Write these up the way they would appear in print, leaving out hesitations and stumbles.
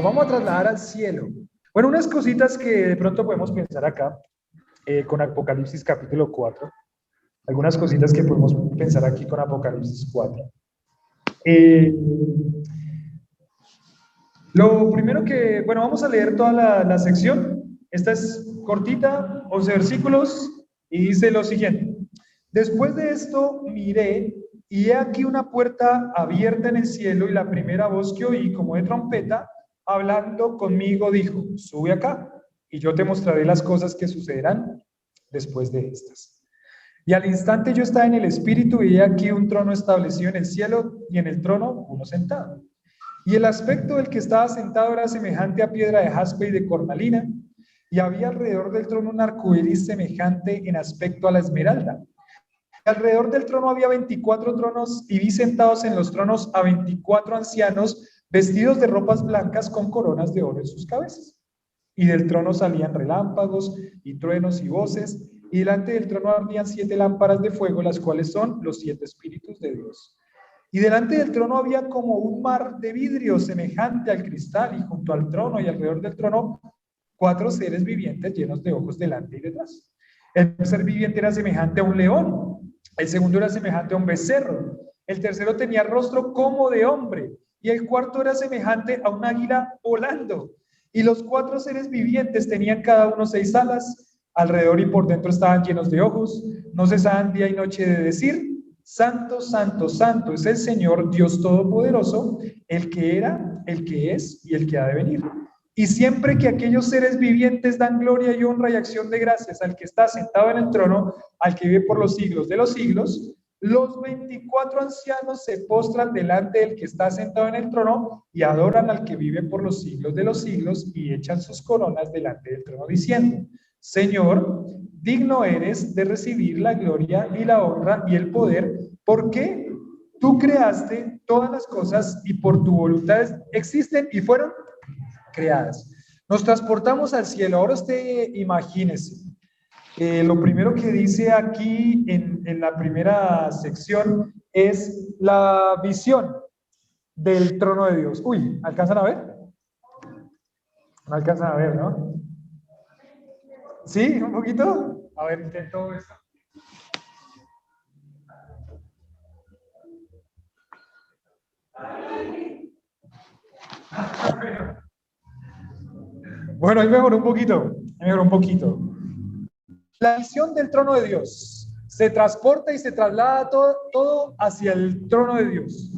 vamos a trasladar al cielo. Bueno, unas cositas que de pronto podemos pensar acá, con Apocalipsis capítulo 4. Algunas cositas que podemos pensar aquí con Apocalipsis 4. Lo primero que, bueno, vamos a leer toda la sección. Esta es cortita, 11 versículos, y dice lo siguiente. Después de esto miré, y he aquí una puerta abierta en el cielo, y la primera voz que oí, como de trompeta, hablando conmigo, dijo, sube acá, y yo te mostraré las cosas que sucederán después de estas. Y al instante yo estaba en el espíritu, y he aquí un trono establecido en el cielo, y en el trono uno sentado. Y el aspecto del que estaba sentado era semejante a piedra de jaspe y de cornalina, y había alrededor del trono un arcoíris semejante en aspecto a la esmeralda. Alrededor del trono había 24 tronos, y vi sentados en los tronos a 24 ancianos, vestidos de ropas blancas con coronas de oro en sus cabezas. Y del trono salían relámpagos y truenos y voces, y delante del trono ardían 7 lámparas de fuego, las cuales son los 7 espíritus de Dios. Y delante del trono había como un mar de vidrio semejante al cristal, y junto al trono y alrededor del trono 4 seres vivientes llenos de ojos delante y detrás. El ser viviente era semejante a un león, el segundo era semejante a un becerro, el tercero tenía rostro como de hombre, y el cuarto era semejante a un águila volando. Y los 4 seres vivientes tenían cada uno 6 alas, alrededor y por dentro estaban llenos de ojos, no cesaban día y noche de decir, santo, santo, santo es el Señor Dios Todopoderoso, el que era, el que es y el que ha de venir. Y siempre que aquellos seres vivientes dan gloria y honra y acción de gracias al que está sentado en el trono, al que vive por los siglos de los siglos, los 24 ancianos se postran delante del que está sentado en el trono y adoran al que vive por los siglos de los siglos y echan sus coronas delante del trono diciendo, Señor, digno eres de recibir la gloria y la honra y el poder, porque tú creaste todas las cosas y por tu voluntad existen y fueron creadas. Nos transportamos al cielo. Ahora usted imagínese. Lo primero que dice aquí en la primera sección es la visión del trono de Dios. Uy, ¿alcanzan a ver? No alcanzan a ver, ¿no? ¿Sí? ¿Un poquito? A ver, intento esto. Bueno, ahí mejoró un poquito. Ahí mejoró un poquito. La visión del trono de Dios se transporta y se traslada todo hacia el trono de Dios.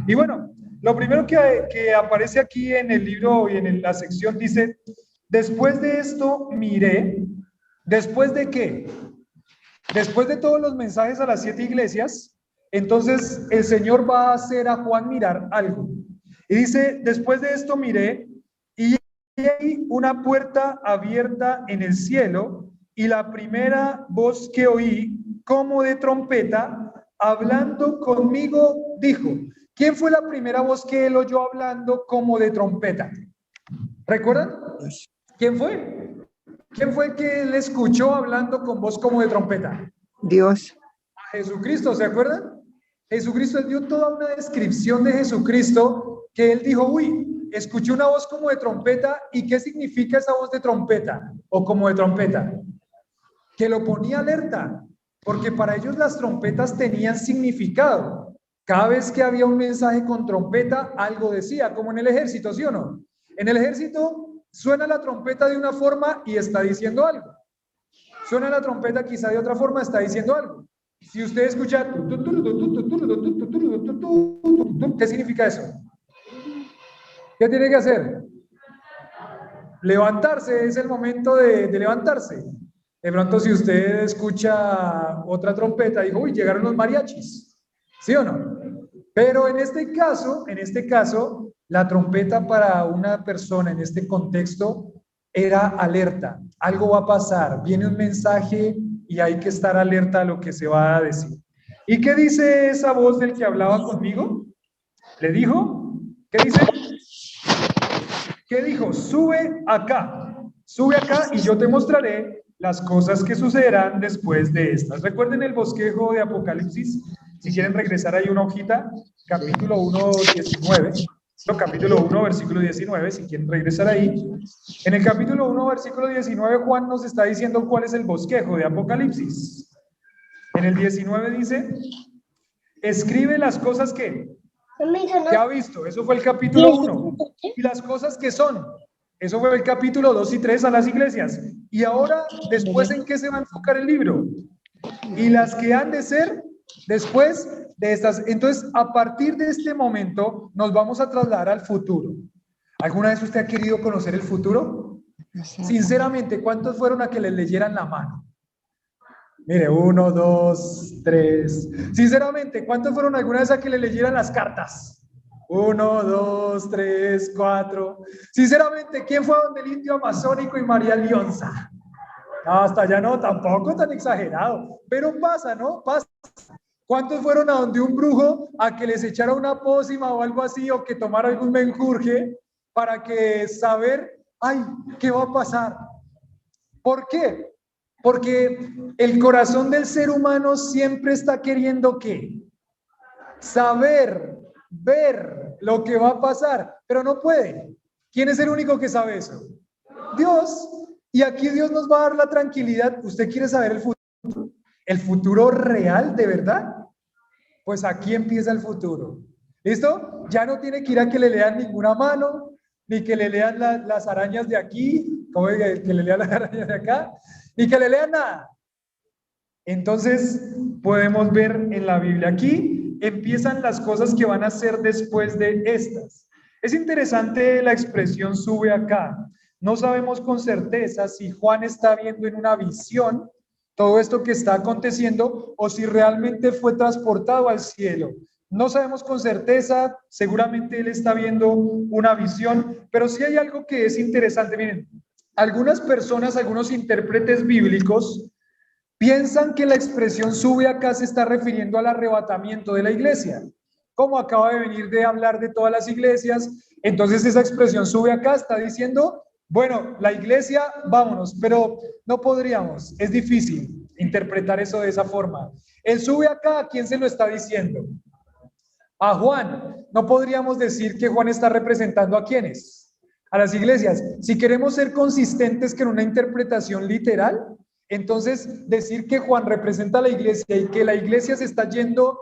Y bueno, lo primero que aparece aquí en el libro y en la sección dice, después de esto miré, ¿después de qué? Después de todos los mensajes a las 7 iglesias, entonces el Señor va a hacer a Juan mirar algo. Y dice, después de esto miré, y hay una puerta abierta en el cielo, y la primera voz que oí, como de trompeta, hablando conmigo, dijo, ¿quién fue la primera voz que él oyó hablando como de trompeta? ¿Recuerdan? ¿Quién fue? ¿Quién fue el que él escuchó hablando con voz como de trompeta? Dios. A Jesucristo, ¿se acuerdan? Jesucristo dio toda una descripción de Jesucristo que él dijo, uy, escuché una voz como de trompeta, ¿y qué significa esa voz de trompeta? O como de trompeta. Que lo ponía alerta, porque para ellos las trompetas tenían significado. Cada vez que había un mensaje con trompeta, algo decía, como en el ejército, ¿sí o no? En el ejército suena la trompeta de una forma y está diciendo algo. Suena la trompeta quizá de otra forma, está diciendo algo. Si usted escucha, ¿qué significa eso? ¿Qué tiene que hacer? Levantarse, es el momento de levantarse. De pronto, si usted escucha otra trompeta, dijo, uy, llegaron los mariachis, ¿sí o no? Pero en este caso, la trompeta para una persona en este contexto era alerta. Algo va a pasar, viene un mensaje y hay que estar alerta a lo que se va a decir. ¿Y qué dice esa voz del que hablaba conmigo? ¿Le dijo? ¿Qué dice? ¿Qué dijo? Sube acá y yo te mostraré las cosas que sucederán después de estas. Recuerden el bosquejo de Apocalipsis, si quieren regresar ahí una hojita, capítulo 1, 19. capítulo 1, versículo 19, si quieren regresar ahí. En el capítulo 1, versículo 19, Juan nos está diciendo cuál es el bosquejo de Apocalipsis. En el 19 dice, escribe las cosas que ha visto, eso fue el capítulo 1, y las cosas que son, eso fue el capítulo 2 y 3 a las iglesias. Y ahora, después, ¿en qué se va a enfocar el libro? Y las que han de ser después de estas. Entonces, a partir de este momento, nos vamos a trasladar al futuro. ¿Alguna vez usted ha querido conocer el futuro? Sinceramente, ¿cuántos fueron a que les leyeran la mano? Mire, 1, 2, 3. Sinceramente, ¿cuántos fueron alguna vez a que le leyeran las cartas? 1, 2, 3, 4. Sinceramente, ¿quién fue a donde el indio amazónico y María Lionza? No, hasta allá no, tampoco tan exagerado. Pero pasa, ¿no? Pasa. ¿Cuántos fueron a donde un brujo a que les echara una pócima o algo así, o que tomara algún menjurje para que saber, ay, ¿qué va a pasar? ¿Por qué? Porque el corazón del ser humano siempre está queriendo ¿qué? Saber, ver lo que va a pasar, pero no puede. ¿Quién es el único que sabe eso? Dios. Y aquí Dios nos va a dar la tranquilidad. ¿Usted quiere saber el futuro real de verdad? Pues aquí empieza el futuro. ¿Listo? Ya no tiene que ir a que le lean ninguna mano, ni que le lean las arañas de aquí, como que le lean las arañas de acá, ni que le lean nada. Entonces, podemos ver en la Biblia, aquí empiezan las cosas que van a ser después de estas. Es interesante la expresión sube acá. No sabemos con certeza si Juan está viendo en una visión todo esto que está aconteciendo o si realmente fue transportado al cielo. No sabemos con certeza, seguramente él está viendo una visión, pero sí hay algo que es interesante. Miren, algunas personas, algunos intérpretes bíblicos piensan que la expresión sube acá se está refiriendo al arrebatamiento de la iglesia. Como acaba de venir de hablar de todas las iglesias, entonces esa expresión sube acá está diciendo, bueno, la iglesia, vámonos, pero no podríamos, es difícil interpretar eso de esa forma. El sube acá, ¿a quién se lo está diciendo? A Juan. No podríamos decir que Juan está representando a quiénes, a las iglesias. Si queremos ser consistentes con una interpretación literal, entonces decir que Juan representa a la iglesia y que la iglesia se está yendo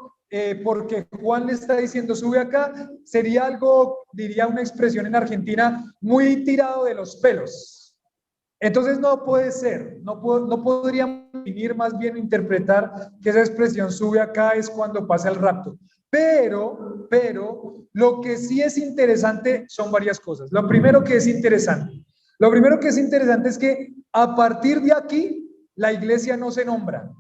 porque Juan le está diciendo sube acá, sería algo, diría una expresión en Argentina, muy tirado de los pelos. Entonces no puede ser, no podríamos definir, más bien interpretar que esa expresión sube acá es cuando pasa el rapto. Pero lo que sí es interesante son varias cosas. Lo primero que es interesante es que a partir de aquí la iglesia no se nombra.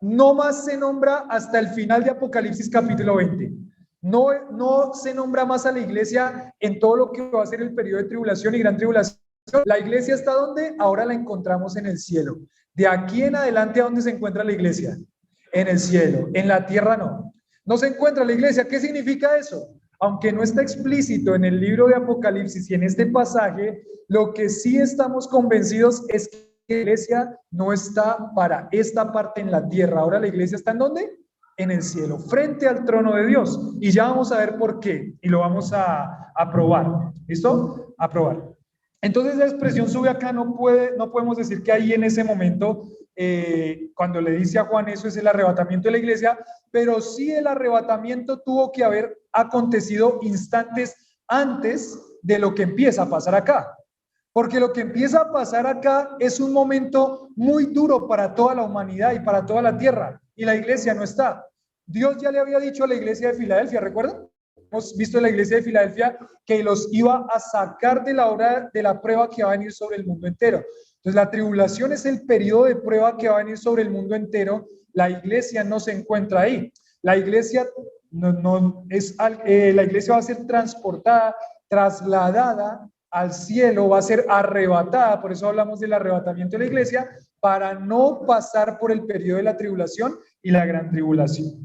No más se nombra hasta el final de Apocalipsis capítulo 20. No se nombra más a la iglesia en todo lo que va a ser el periodo de tribulación y gran tribulación. La iglesia está donde ahora la encontramos en el cielo. De aquí en adelante, ¿a dónde se encuentra la iglesia? En el cielo. En la tierra no. No se encuentra la iglesia. ¿Qué significa eso? Aunque no está explícito en el libro de Apocalipsis y en este pasaje, lo que sí estamos convencidos es que la iglesia no está para esta parte en la tierra. Ahora la iglesia está ¿en dónde? En el cielo, frente al trono de Dios. Y ya vamos a ver por qué. Y lo vamos a probar. ¿Listo? A probar. Entonces la expresión sube acá no podemos decir que ahí en ese momento, cuando le dice a Juan eso es el arrebatamiento de la iglesia, pero sí el arrebatamiento tuvo que haber acontecido instantes antes de lo que empieza a pasar acá. Porque lo que empieza a pasar acá es un momento muy duro para toda la humanidad y para toda la tierra, y la iglesia no está. Dios ya le había dicho a la iglesia de Filadelfia, ¿recuerdan? Hemos visto en la iglesia de Filadelfia que los iba a sacar de la hora de la prueba que va a venir sobre el mundo entero. Entonces la tribulación es el periodo de prueba que va a venir sobre el mundo entero. La iglesia no se encuentra ahí. La iglesia la iglesia va a ser transportada, trasladada al cielo, va a ser arrebatada. Por eso hablamos del arrebatamiento de la iglesia, para no pasar por el periodo de la tribulación y la gran tribulación.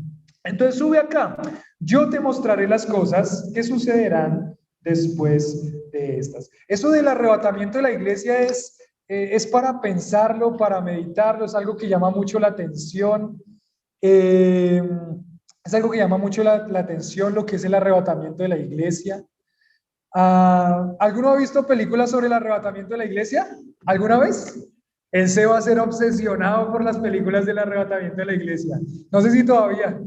Entonces sube acá. Yo te mostraré las cosas que sucederán después de estas. Eso del arrebatamiento de la iglesia es para pensarlo, para meditarlo, es algo que llama mucho la atención. Es algo que llama mucho la atención, lo que es el arrebatamiento de la iglesia. ¿Alguno ha visto películas sobre el arrebatamiento de la iglesia? ¿Alguna vez? Él se va a ser obsesionado por las películas del arrebatamiento de la iglesia. No sé si todavía,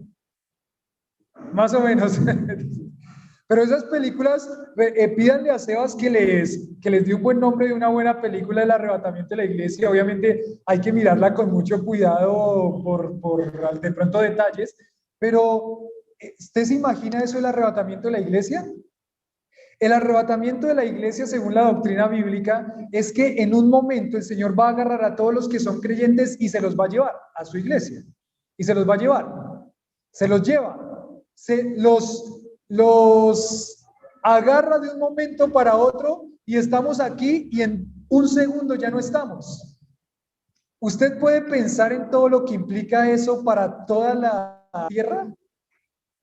más o menos. Pero esas películas, pídanle a Sebas que les dé un buen nombre de una buena película del arrebatamiento de la iglesia. Obviamente hay que mirarla con mucho cuidado por de pronto detalles, pero ¿usted se imagina eso del arrebatamiento de la iglesia? El arrebatamiento de la iglesia, según la doctrina bíblica, es que en un momento el Señor va a agarrar a todos los que son creyentes y se los va a llevar a su iglesia. Y se los va a llevar. Se los lleva. Los agarra de un momento para otro y estamos aquí y en un segundo ya no estamos. ¿Usted puede pensar en todo lo que implica eso para toda la tierra?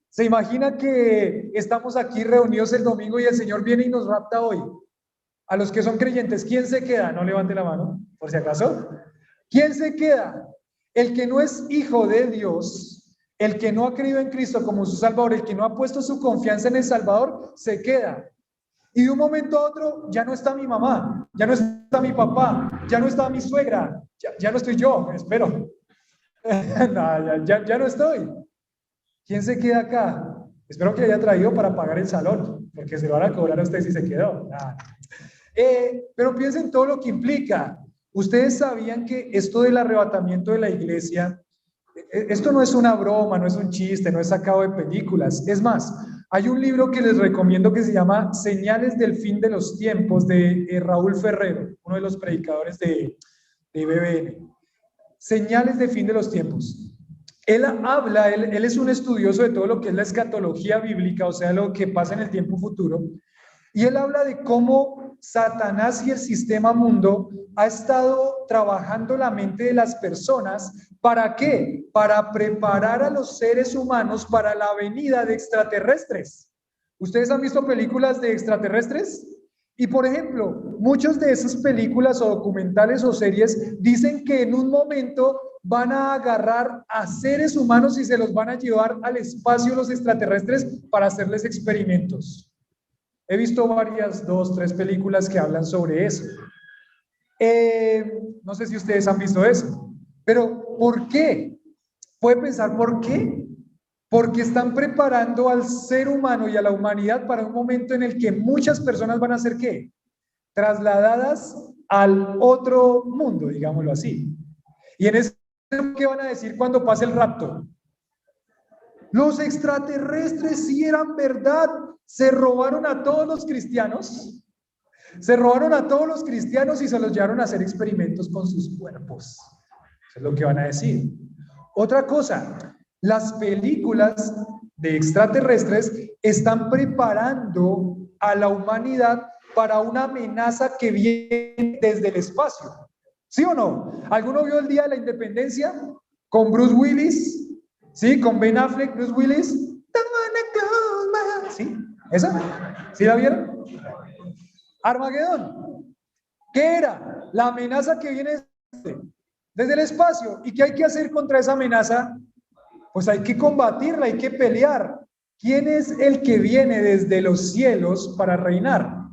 ¿Se imagina que estamos aquí reunidos el domingo y el Señor viene y nos rapta hoy? A los que son creyentes, ¿quién se queda? No levante la mano, por si acaso. ¿Quién se queda? El que no es hijo de Dios, el que no ha creído en Cristo como su Salvador, el que no ha puesto su confianza en el Salvador, se queda. Y de un momento a otro, ya no está mi mamá, ya no está mi papá, ya no está mi suegra, ya no estoy yo, espero. No, ya no estoy. ¿Quién se queda acá? Espero que haya traído para pagar el salón, porque se lo van a cobrar a usted si se quedó. Pero piensen todo lo que implica. Ustedes sabían que esto del arrebatamiento de la iglesia, esto no es una broma, no es un chiste, no es sacado de películas. Es más, hay un libro que les recomiendo que se llama Señales del fin de los tiempos de Raúl Ferrero, uno de los predicadores de BBN. Señales del fin de los tiempos. Él habla, él es un estudioso de todo lo que es la escatología bíblica, o sea, lo que pasa en el tiempo futuro, y él habla de cómo Satanás y el sistema mundo ha estado trabajando la mente de las personas. ¿Para qué? Para preparar a los seres humanos para la venida de extraterrestres. ¿Ustedes han visto películas de extraterrestres? Y por ejemplo, muchas de esas películas o documentales o series dicen que en un momento van a agarrar a seres humanos y se los van a llevar al espacio los extraterrestres para hacerles experimentos. He visto varias, 2, 3 películas que hablan sobre eso. No sé si ustedes han visto eso, pero ¿por qué? ¿Puede pensar por qué? Porque están preparando al ser humano y a la humanidad para un momento en el que muchas personas van a ser ¿qué? Trasladadas al otro mundo, digámoslo así. Y en ese ¿qué van a decir cuando pase el rapto? Los extraterrestres sí eran verdad, se robaron a todos los cristianos, se robaron a todos los cristianos y se los llevaron a hacer experimentos con sus cuerpos. Eso es lo que van a decir. Otra cosa, las películas de extraterrestres están preparando a la humanidad para una amenaza que viene desde el espacio. ¿Sí o no? ¿Alguno vio el Día de la Independencia con Bruce Willis? ¿Sí? Con Ben Affleck, Bruce Willis. ¿Sí? ¿Esa? ¿Sí la vieron? Armagedón. ¿Qué era? La amenaza que viene desde el espacio. ¿Y qué hay que hacer contra esa amenaza? Pues hay que combatirla, hay que pelear. ¿Quién es el que viene desde los cielos para reinar?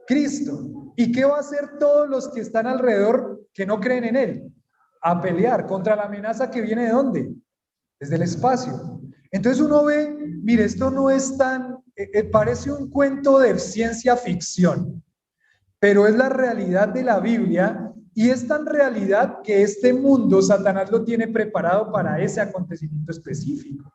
Cristo. ¿Y qué va a hacer todos los que están alrededor que no creen en él? A pelear contra la amenaza que viene ¿de dónde? Desde el espacio. Entonces uno ve, mire, esto no es tan, parece un cuento de ciencia ficción, pero es la realidad de la Biblia y es tan realidad que este mundo Satanás lo tiene preparado para ese acontecimiento específico.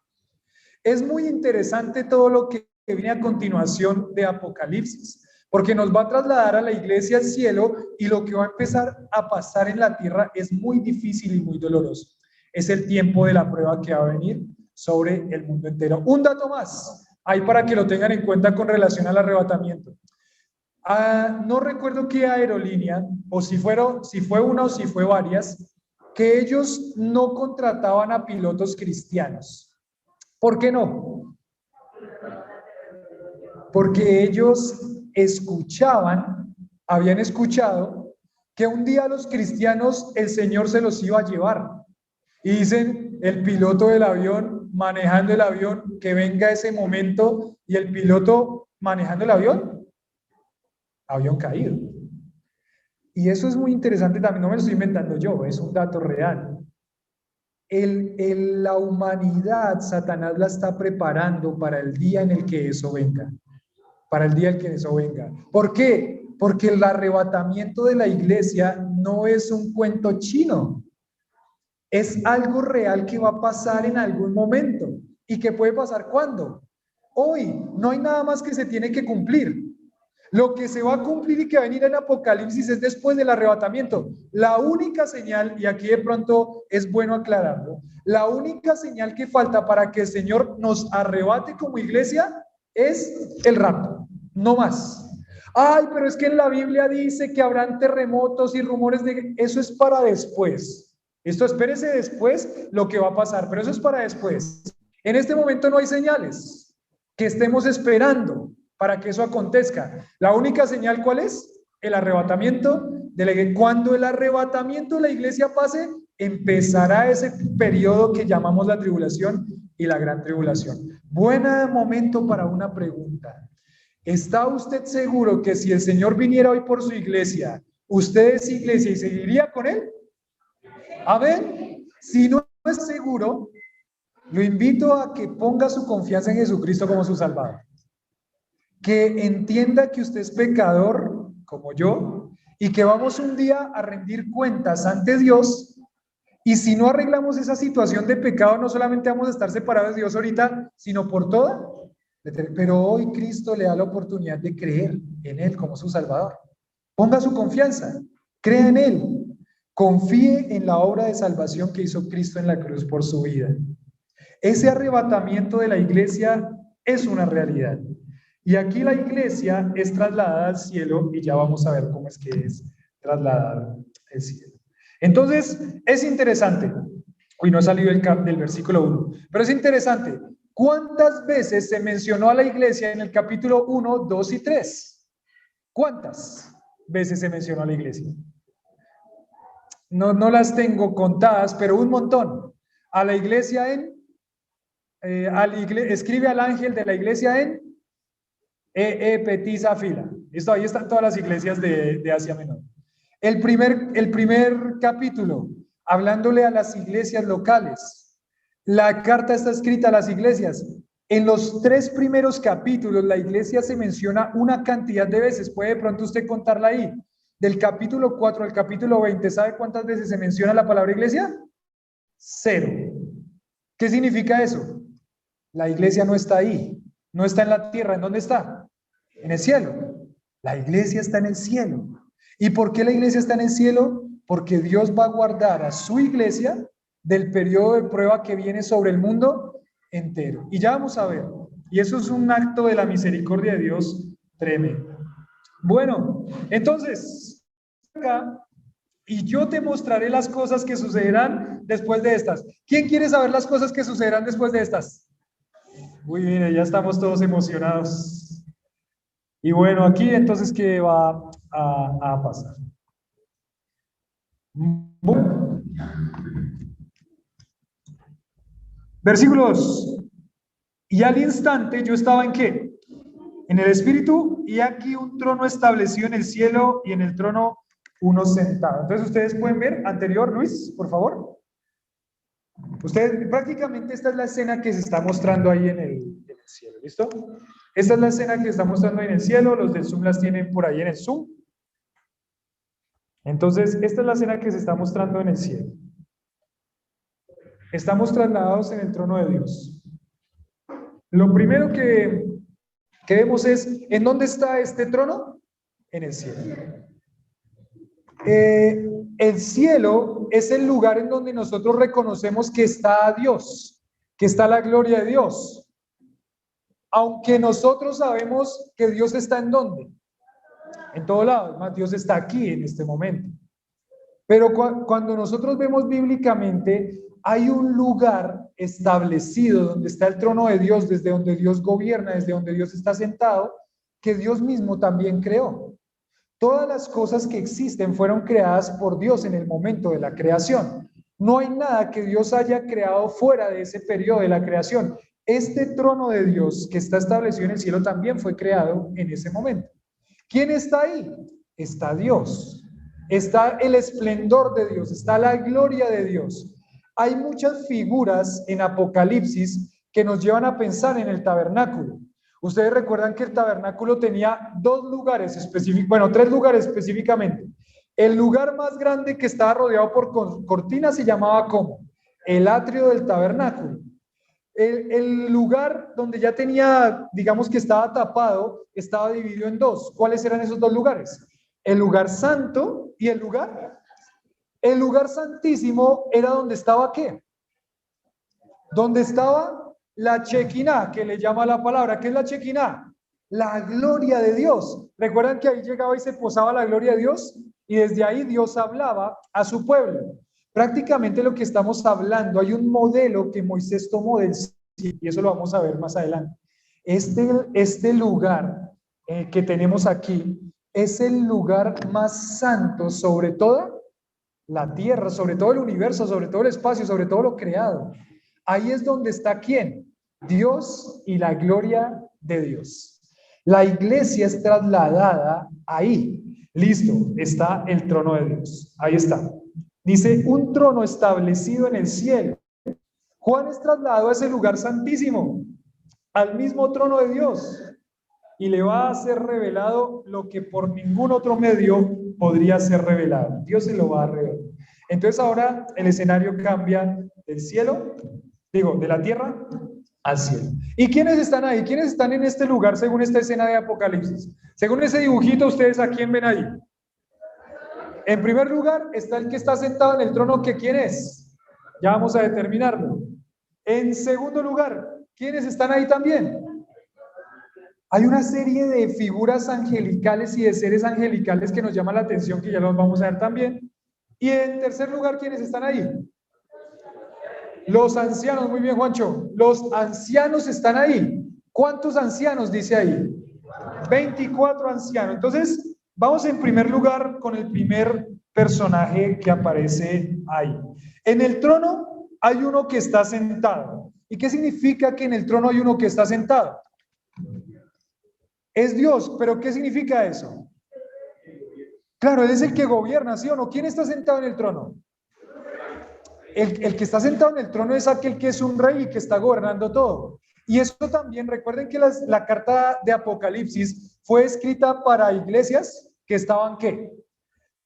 Es muy interesante todo lo que viene a continuación de Apocalipsis, porque nos va a trasladar a la iglesia al cielo y lo que va a empezar a pasar en la tierra es muy difícil y muy doloroso. Es el tiempo de la prueba que va a venir sobre el mundo entero. Un dato más, ahí para que lo tengan en cuenta con relación al arrebatamiento. No recuerdo qué aerolínea, o si fue una o si fue varias, que ellos no contrataban a pilotos cristianos. ¿Por qué no? Porque ellos habían escuchado que un día los cristianos el Señor se los iba a llevar. Y dicen, el piloto del avión manejando el avión, que venga ese momento y el piloto manejando el avión. habían caído. Y eso es muy interesante también, no me lo estoy inventando yo, es un dato real. La humanidad, Satanás la está preparando para el día en el que eso venga, para el día en el que eso venga. ¿Por qué? Porque el arrebatamiento de la iglesia no es un cuento chino, es algo real que va a pasar en algún momento. ¿Y que puede pasar cuándo? Hoy. No hay nada más que se tiene que cumplir. Lo que se va a cumplir y que va a venir en Apocalipsis es después del arrebatamiento. La única señal, y aquí de pronto es bueno aclararlo, la única señal que falta para que el Señor nos arrebate como iglesia es el rapto, no más. Ay, pero es que en la Biblia dice que habrán terremotos y rumores de... Eso es para después. Esto espérese después lo que va a pasar, pero eso es para después. En este momento no hay señales que estemos esperando para que eso acontezca. La única señal, ¿cuál es? El arrebatamiento de la iglesia. Cuando el arrebatamiento de la iglesia pase, empezará ese periodo que llamamos la tribulación y la gran tribulación. Buen momento para una pregunta. ¿Está usted seguro que si el Señor viniera hoy por su iglesia, usted es iglesia y seguiría con él? A ver, si no es seguro, lo invito a que ponga su confianza en Jesucristo como su Salvador. Que entienda que usted es pecador, como yo, y que vamos un día a rendir cuentas ante Dios. Y si no arreglamos esa situación de pecado, no solamente vamos a estar separados de Dios ahorita, sino por toda. Pero hoy Cristo le da la oportunidad de creer en Él como su Salvador. Ponga su confianza, crea en Él, confíe en la obra de salvación que hizo Cristo en la cruz por su vida. Ese arrebatamiento de la iglesia es una realidad. Y aquí la iglesia es trasladada al cielo y ya vamos a ver cómo es que es trasladada al cielo. Entonces, es interesante. Hoy no ha salido del versículo 1, pero es interesante. ¿Cuántas veces se mencionó a la iglesia en el capítulo 1, 2 y 3? ¿Cuántas veces se mencionó a la iglesia? No las tengo contadas, pero un montón. A la iglesia escribe al ángel de la iglesia en Petisa Fila. Listo, ahí están todas las iglesias de Asia Menor. El primer capítulo, hablándole a las iglesias locales. La carta está escrita a las iglesias. En los 3 primeros capítulos, la iglesia se menciona una cantidad de veces. Puede de pronto usted contarla ahí. Del capítulo 4 al capítulo 20, ¿sabe cuántas veces se menciona la palabra iglesia? 0. ¿Qué significa eso? La iglesia no está ahí, no está en la tierra. ¿En dónde está? En el cielo. La iglesia está en el cielo. ¿Y por qué la iglesia está en el cielo? Porque Dios va a guardar a su iglesia del periodo de prueba que viene sobre el mundo entero. Y ya vamos a ver. Y eso es un acto de la misericordia de Dios tremendo. Bueno, entonces, acá, y yo te mostraré las cosas que sucederán después de estas. ¿Quién quiere saber las cosas que sucederán después de estas? Uy, mire, ya estamos todos emocionados. Y bueno, aquí entonces, ¿qué va a pasar? Bueno. Versículos. Y al instante yo estaba ¿en qué? En el espíritu, y aquí un trono establecido en el cielo y en el trono uno sentado. Entonces ustedes pueden ver, anterior, Luis, por favor. Ustedes, prácticamente esta es la escena que se está mostrando ahí en el cielo, ¿listo? Esta es la escena que se está mostrando ahí en el cielo, los del Zoom las tienen por ahí en el Zoom. Entonces, esta es la escena que se está mostrando en el cielo. Estamos trasladados en el trono de Dios. Lo primero que vemos es, ¿en dónde está este trono? En el cielo. El cielo es el lugar en donde nosotros reconocemos que está Dios, que está la gloria de Dios. Aunque nosotros sabemos que Dios está ¿en dónde? En todo lado, más Dios está aquí en este momento. Pero cuando nosotros vemos bíblicamente, hay un lugar establecido donde está el trono de Dios, desde donde Dios gobierna, desde donde Dios está sentado, que Dios mismo también creó. Todas las cosas que existen fueron creadas por Dios en el momento de la creación. No hay nada que Dios haya creado fuera de ese periodo de la creación. Este trono de Dios que está establecido en el cielo también fue creado en ese momento. ¿Quién está ahí? Está Dios. Está el esplendor de Dios, está la gloria de Dios. Hay muchas figuras en Apocalipsis que nos llevan a pensar en el tabernáculo. Ustedes recuerdan que el tabernáculo tenía dos lugares específicos, bueno, tres lugares específicamente. El lugar más grande que estaba rodeado por cortinas se llamaba ¿cómo? El atrio del tabernáculo. El lugar donde ya tenía, digamos que estaba tapado, estaba dividido en dos. ¿Cuáles eran esos dos lugares? El lugar santo y el lugar santísimo era donde estaba ¿qué? Donde estaba la Chequiná, que le llama la palabra. ¿Qué es la Chequiná? La gloria de Dios. ¿Recuerdan que ahí llegaba y se posaba la gloria de Dios? Y desde ahí Dios hablaba a su pueblo. Prácticamente lo que estamos hablando, hay un modelo que Moisés tomó del cielo, y eso lo vamos a ver más adelante. Este lugar que tenemos aquí es el lugar más santo sobre toda la tierra, sobre todo el universo, sobre todo el espacio, sobre todo lo creado. Ahí es donde está ¿quién? Dios y la gloria de Dios. La iglesia es trasladada ahí. Listo, está el trono de Dios. Ahí está. Dice, un trono establecido en el cielo. Juan es trasladado a ese lugar santísimo, al mismo trono de Dios, y le va a ser revelado lo que por ningún otro medio podría ser revelado. Dios se lo va a revelar. Entonces ahora el escenario cambia del cielo, de la tierra al cielo. ¿Y quiénes están ahí? ¿Quiénes están en este lugar según esta escena de Apocalipsis? Según ese dibujito, ¿ustedes a quién ven ahí? En primer lugar está el que está sentado en el trono, que ¿quién es? Ya vamos a determinarlo. En segundo lugar, ¿quiénes están ahí también? Hay una serie de figuras angelicales y de seres angelicales que nos llaman la atención, que ya los vamos a ver también. Y en tercer lugar, ¿quiénes están ahí? Los ancianos, muy bien, Juancho. Los ancianos están ahí. ¿Cuántos ancianos dice ahí? 24 ancianos. Entonces, vamos en primer lugar con el primer personaje que aparece ahí. En el trono hay uno que está sentado. ¿Y qué significa que en el trono hay uno que está sentado? Es Dios, pero ¿qué significa eso? Claro, Él es el que gobierna, ¿sí o no? ¿Quién está sentado en el trono? El que está sentado en el trono es aquel que es un rey y que está gobernando todo. Y eso también, recuerden que la carta de Apocalipsis fue escrita para iglesias que estaban, ¿qué?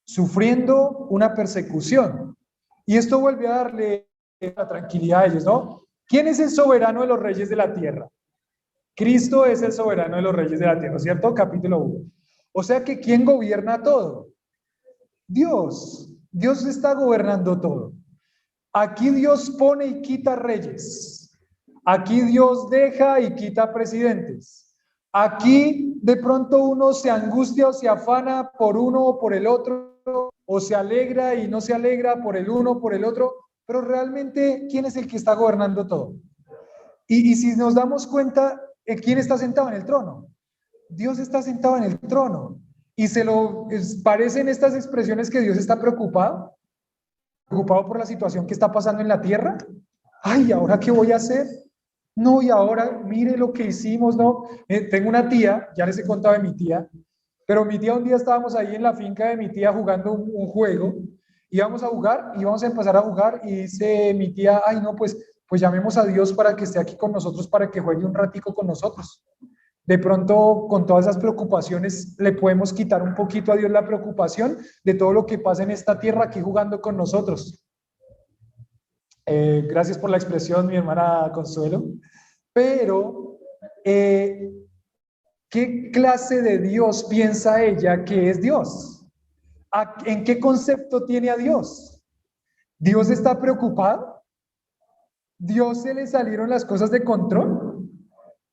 Sufriendo una persecución. Y esto vuelve a darle la tranquilidad a ellos, ¿no? ¿Quién es el soberano de los reyes de la tierra? Cristo es el soberano de los reyes de la tierra, ¿cierto? Capítulo 1. O sea que ¿quién gobierna todo? Dios. Dios está gobernando todo. Aquí Dios pone y quita reyes. Aquí Dios deja y quita presidentes. Aquí de pronto uno se angustia o se afana por uno o por el otro, o se alegra y no se alegra por el uno o por el otro, pero realmente, ¿quién es el que está gobernando todo? Y si nos damos cuenta, ¿quién está sentado en el trono? Dios está sentado en el trono. Y parecen estas expresiones que Dios está preocupado por la situación que está pasando en la tierra. Ay, ¿ahora qué voy a hacer? No, y ahora mire lo que hicimos, ¿no? Tengo una tía, ya les he contado de mi tía, pero mi tía un día estábamos ahí en la finca de mi tía jugando un juego, íbamos a jugar, íbamos a empezar a jugar y dice mi tía, ay no, pues llamemos a Dios para que esté aquí con nosotros, para que juegue un ratico con nosotros. De pronto, con todas esas preocupaciones, le podemos quitar un poquito a Dios la preocupación de todo lo que pasa en esta tierra aquí jugando con nosotros. Gracias por la expresión, mi hermana Consuelo. Pero, ¿qué clase de Dios piensa ella que es Dios? ¿En qué concepto tiene a Dios? ¿Dios está preocupado? ¿Dios se le salieron las cosas de control?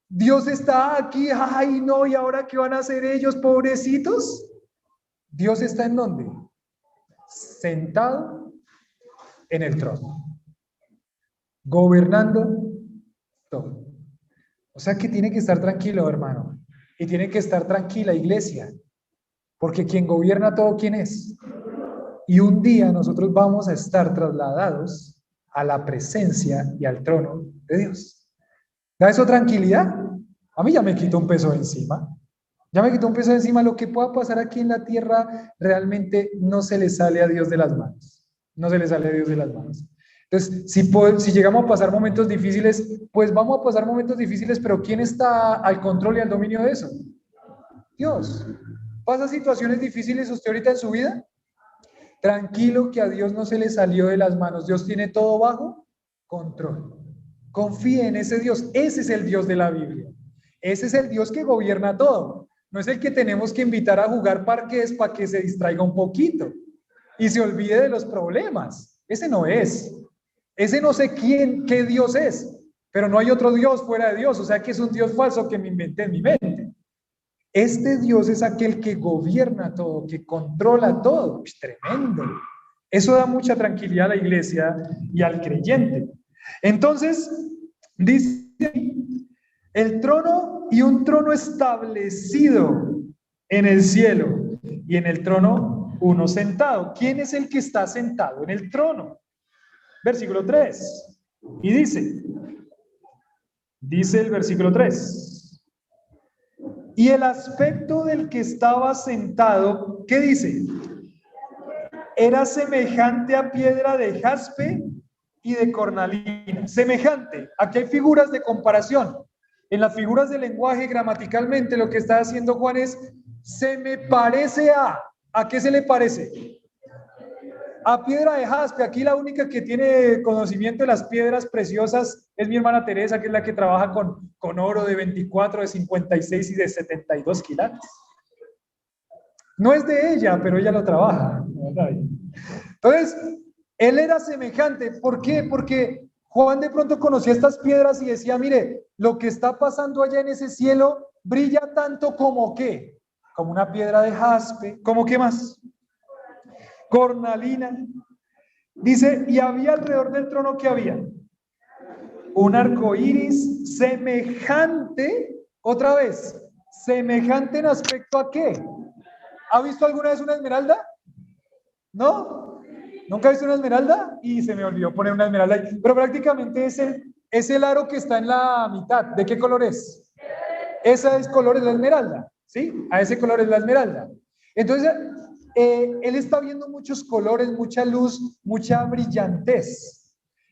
Dios está aquí, ay no, ¿y ahora qué van a hacer ellos, pobrecitos? Dios está ¿en dónde? Sentado en el trono, gobernando todo. O sea que tiene que estar tranquilo, hermano, y tiene que estar tranquila, iglesia, porque quien gobierna todo, ¿quién es? Y un día nosotros vamos a estar trasladados a la presencia y al trono de Dios. ¿Da eso tranquilidad? A mí ya me quito un peso encima. Ya me quitó un peso de encima. Lo que pueda pasar aquí en la tierra realmente no se le sale a Dios de las manos. No se le sale a Dios de las manos. Entonces, si llegamos a pasar momentos difíciles, pues vamos a pasar momentos difíciles, pero ¿quién está al control y al dominio de eso? Dios. ¿Pasa situaciones difíciles usted ahorita en su vida? Tranquilo que a Dios no se le salió de las manos. Dios tiene todo bajo control. Confíe en ese Dios. Ese es el Dios de la Biblia. Ese es el Dios que gobierna todo. No es el que tenemos que invitar a jugar parques para que se distraiga un poquito y se olvide de los problemas. Ese no es. Ese no sé qué Dios es, pero no hay otro Dios fuera de Dios. O sea que es un Dios falso que me inventé en mi mente. Este Dios es aquel que gobierna todo, que controla todo. Es tremendo. Eso da mucha tranquilidad a la iglesia y al creyente. Entonces, dice el trono y un trono establecido en el cielo y en el trono uno sentado. ¿Quién es el que está sentado en el trono? Versículo 3. Y dice el versículo 3. Y el aspecto del que estaba sentado, ¿qué dice? Era semejante a piedra de jaspe y de cornalina. Semejante. Aquí hay figuras de comparación. En las figuras de lenguaje, gramaticalmente, lo que está haciendo Juan es, se me parece ¿a qué se le parece? A piedra de jaspe. Aquí la única que tiene conocimiento de las piedras preciosas es mi hermana Teresa, que es la que trabaja con oro de 24, de 56 y de 72 quilates. No es de ella, pero ella lo trabaja. Entonces, él era semejante. ¿Por qué? Porque Juan de pronto conocía estas piedras y decía, mire, lo que está pasando allá en ese cielo brilla tanto como ¿qué? Como una piedra de jaspe. ¿Cómo qué más? Cornalina. Dice, y había alrededor del trono que había un arco iris semejante, otra vez, semejante en aspecto ¿a qué? ¿Ha visto alguna vez una esmeralda? ¿No? ¿Nunca ha visto una esmeralda? Y se me olvidó poner una esmeralda ahí. Pero prácticamente es el aro que está en la mitad. ¿De qué color es? Ese es color es la esmeralda, ¿sí? A ese color es la esmeralda. Entonces, él está viendo muchos colores, mucha luz, mucha brillantez.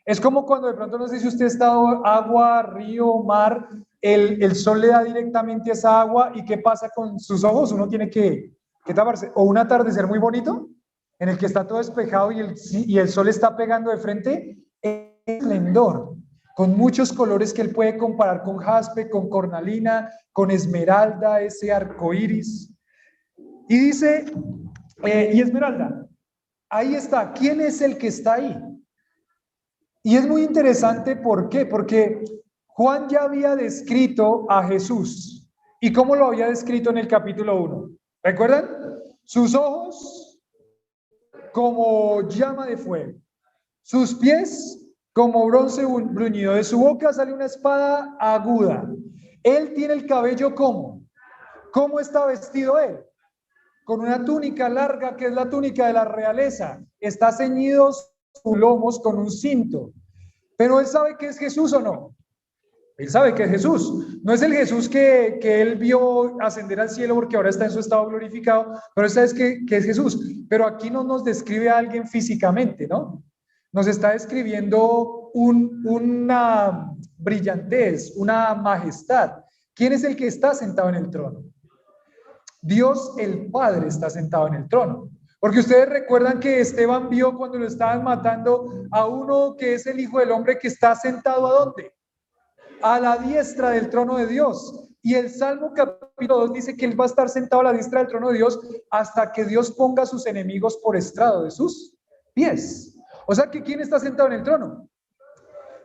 Es como cuando de pronto, no sé si usted está agua, río, mar, el sol le da directamente a esa agua y ¿qué pasa con sus ojos? Uno tiene que taparse. O un atardecer muy bonito, en el que está todo despejado y el sol está pegando de frente, es esplendor, con muchos colores que él puede comparar con jaspe, con cornalina, con esmeralda, ese arco iris. Y dice, y esmeralda, ahí está. ¿Quién es el que está ahí? Y es muy interesante, ¿por qué? Porque Juan ya había descrito a Jesús. ¿Y cómo lo había descrito en el capítulo 1? ¿Recuerdan? Sus ojos como llama de fuego, sus pies como bronce bruñido, de su boca sale una espada aguda. Él tiene el cabello ¿cómo? ¿Cómo está vestido él? Con una túnica larga, que es la túnica de la realeza. Está ceñido sus lomos con un cinto. Pero él sabe que es Jesús o no. Él sabe que es Jesús. No es el Jesús que él vio ascender al cielo porque ahora está en su estado glorificado, pero él sabe que es Jesús. Pero aquí no nos describe a alguien físicamente, ¿no? Nos está describiendo una brillantez, una majestad. ¿Quién es el que está sentado en el trono? Dios el Padre está sentado en el trono. Porque ustedes recuerdan que Esteban vio cuando lo estaban matando a uno que es el Hijo del Hombre que está sentado ¿a dónde? A la diestra del trono de Dios. Y el Salmo capítulo 2 dice que él va a estar sentado a la diestra del trono de Dios hasta que Dios ponga a sus enemigos por estrado de sus pies. O sea que ¿quién está sentado en el trono?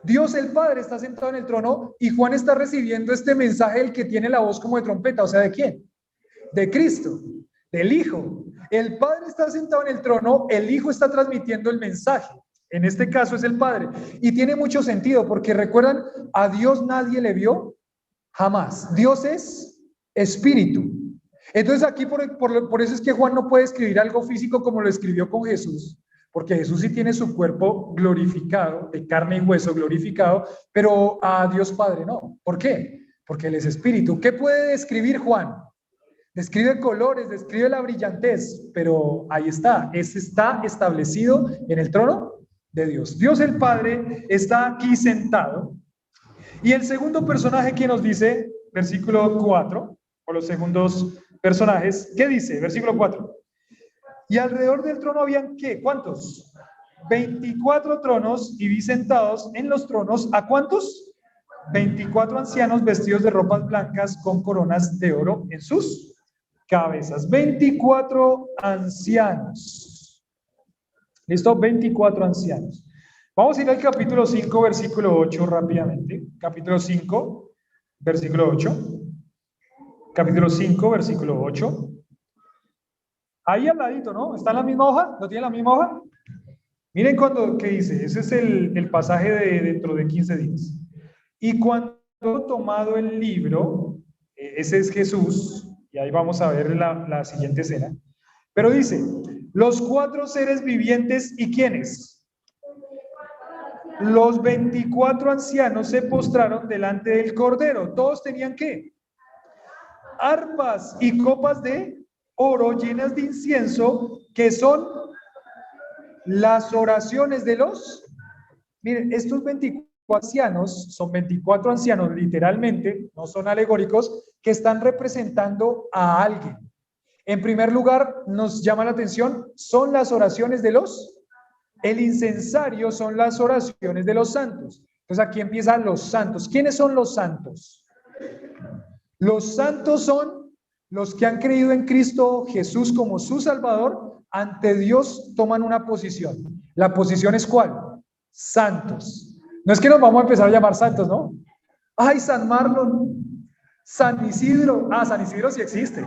Dios el Padre está sentado en el trono y Juan está recibiendo este mensaje del que tiene la voz como de trompeta. O sea, ¿de quién? De Cristo, del Hijo. El Padre está sentado en el trono, el Hijo está transmitiendo el mensaje. En este caso es el Padre. Y tiene mucho sentido porque recuerdan, a Dios nadie le vio jamás. Dios es espíritu. Entonces aquí por eso es que Juan no puede escribir algo físico como lo escribió con Jesús, porque Jesús sí tiene su cuerpo glorificado, de carne y hueso glorificado, pero a Dios Padre no. ¿Por qué? Porque Él es espíritu. ¿Qué puede describir Juan? describe colores, describe la brillantez, pero ahí está, está establecido en el trono de Dios. Dios el Padre está aquí sentado. Y el segundo personaje que nos dice, versículo 4, o los segundos personajes, ¿qué dice? Versículo 4. Y alrededor del trono habían, ¿qué? ¿Cuántos? 24 tronos, y vi sentados en los tronos, ¿a cuántos? 24 ancianos vestidos de ropas blancas con coronas de oro en sus cabezas. 24 ancianos. ¿Listo? 24 ancianos. Vamos a ir al capítulo 5, versículo 8 rápidamente. Capítulo 5, versículo 8. Capítulo 5, versículo 8. Ahí al ladito, ¿no? ¿Está en la misma hoja? ¿No tiene la misma hoja? Miren ¿qué dice? Ese es el pasaje de dentro de 15 días. Y cuando tomado el libro, ese es Jesús, y ahí vamos a ver la siguiente escena. Pero dice, los 4 seres vivientes, ¿y quiénes? Los 24 ancianos se postraron delante del Cordero. ¿Todos tenían qué? Arpas y copas de oro llenas de incienso, que son las oraciones de los... Miren, estos 24 ancianos, son 24 ancianos literalmente, no son alegóricos, que están representando a alguien. En primer lugar, nos llama la atención, son las oraciones de los... El incensario son las oraciones de los santos. Entonces aquí empiezan los santos. ¿Quiénes son los santos? Los santos son los que han creído en Cristo Jesús como su Salvador. Ante Dios toman una posición. ¿La posición es cuál? Santos. No es que nos vamos a empezar a llamar santos, ¿no? Ay, San Marlon, San Isidro. Ah, San Isidro sí existe.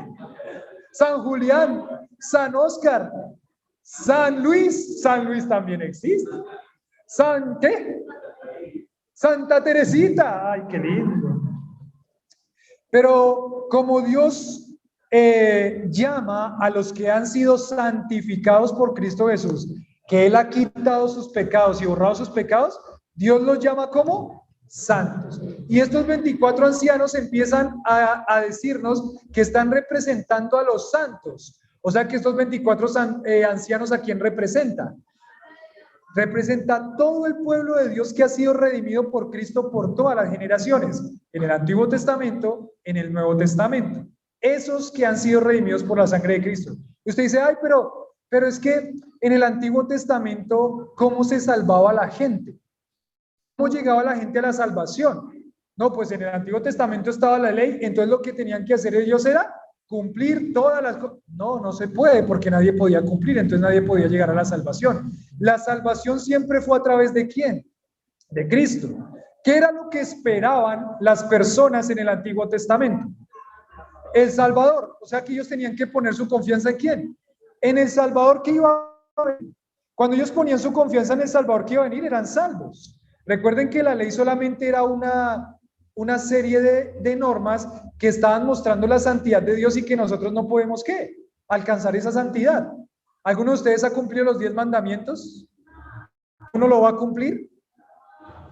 San Julián, San Óscar, San Luis también existe. ¿San qué? Santa Teresita. Ay, qué lindo. Pero como Dios llama a los que han sido santificados por Cristo Jesús, que Él ha quitado sus pecados y borrado sus pecados, Dios los llama como santos. Y estos 24 ancianos empiezan a decirnos que están representando a los santos. O sea que estos 24 ancianos, ¿a quién representan? Representa todo el pueblo de Dios que ha sido redimido por Cristo por todas las generaciones, en el Antiguo Testamento, en el Nuevo Testamento. Esos que han sido redimidos por la sangre de Cristo. Y usted dice, ay, pero es que en el Antiguo Testamento, ¿cómo se salvaba la gente? ¿Cómo llegaba la gente a la salvación? No, pues en el Antiguo Testamento estaba la ley, entonces lo que tenían que hacer ellos era cumplir todas las cosas. No se puede porque nadie podía cumplir, entonces nadie podía llegar a la salvación. La salvación siempre fue a través de ¿quién? De Cristo. ¿Qué era lo que esperaban las personas en el Antiguo Testamento? El Salvador. O sea que ellos tenían que poner su confianza ¿en quién? En el Salvador que iba a venir. Cuando ellos ponían su confianza en el Salvador que iba a venir, eran salvos. Recuerden que la ley solamente era una serie de normas que estaban mostrando la santidad de Dios y que nosotros no podemos, ¿qué? Alcanzar esa santidad. ¿Alguno de ustedes ha cumplido los 10 mandamientos? ¿Uno lo va a cumplir?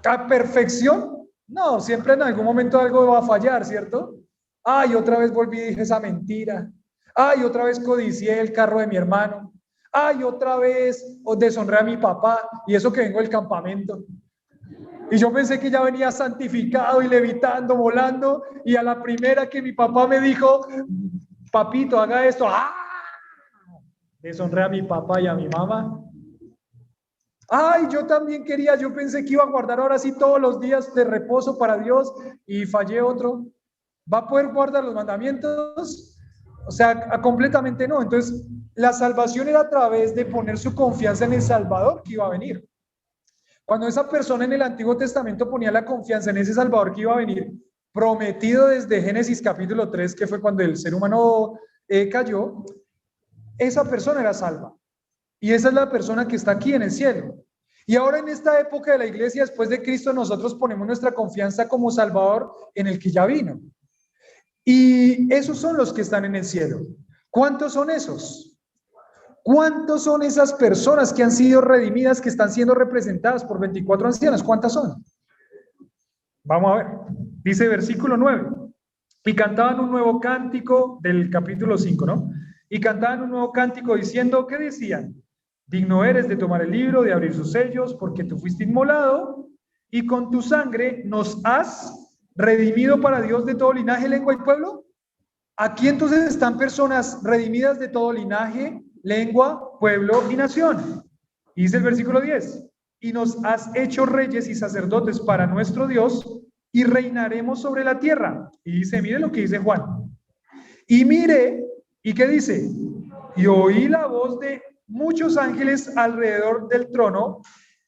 ¿A perfección? No, siempre en algún momento algo va a fallar, ¿cierto? Ay, otra vez volví y dije esa mentira. Ay, otra vez codicié el carro de mi hermano. Ay, otra vez deshonré a mi papá y eso que vengo del campamento. Y yo pensé que ya venía santificado y levitando, volando, y a la primera que mi papá me dijo, papito, haga esto, ¡ah! Deshonré a mi papá y a mi mamá. Ay, yo también quería, yo pensé que iba a guardar ahora sí todos los días de reposo para Dios y fallé otro. ¿Va a poder guardar los mandamientos? O sea, completamente no. Entonces, la salvación era a través de poner su confianza en el Salvador que iba a venir. Cuando esa persona en el Antiguo Testamento ponía la confianza en ese Salvador que iba a venir, prometido desde Génesis capítulo 3, que fue cuando el ser humano cayó, esa persona era salva. Y esa es la persona que está aquí en el cielo. Y ahora en esta época de la iglesia, después de Cristo, nosotros ponemos nuestra confianza como Salvador en el que ya vino. Y esos son los que están en el cielo. ¿Cuántos son esos? ¿Cuántos son esas personas que han sido redimidas, que están siendo representadas por 24 ancianos? ¿Cuántas son? Vamos a ver. Dice versículo 9. Y cantaban un nuevo cántico del capítulo 5, ¿no? Y cantaban un nuevo cántico diciendo, ¿qué decían? Digno eres de tomar el libro, de abrir sus sellos, porque tú fuiste inmolado y con tu sangre nos has redimido para Dios de todo linaje, lengua y pueblo. Aquí entonces están personas redimidas de todo linaje, lengua, pueblo y nación. Y dice el versículo 10, y nos has hecho reyes y sacerdotes para nuestro Dios y reinaremos sobre la tierra. Y dice, mire lo que dice Juan. Y mire, ¿y qué dice? Y oí la voz de muchos ángeles alrededor del trono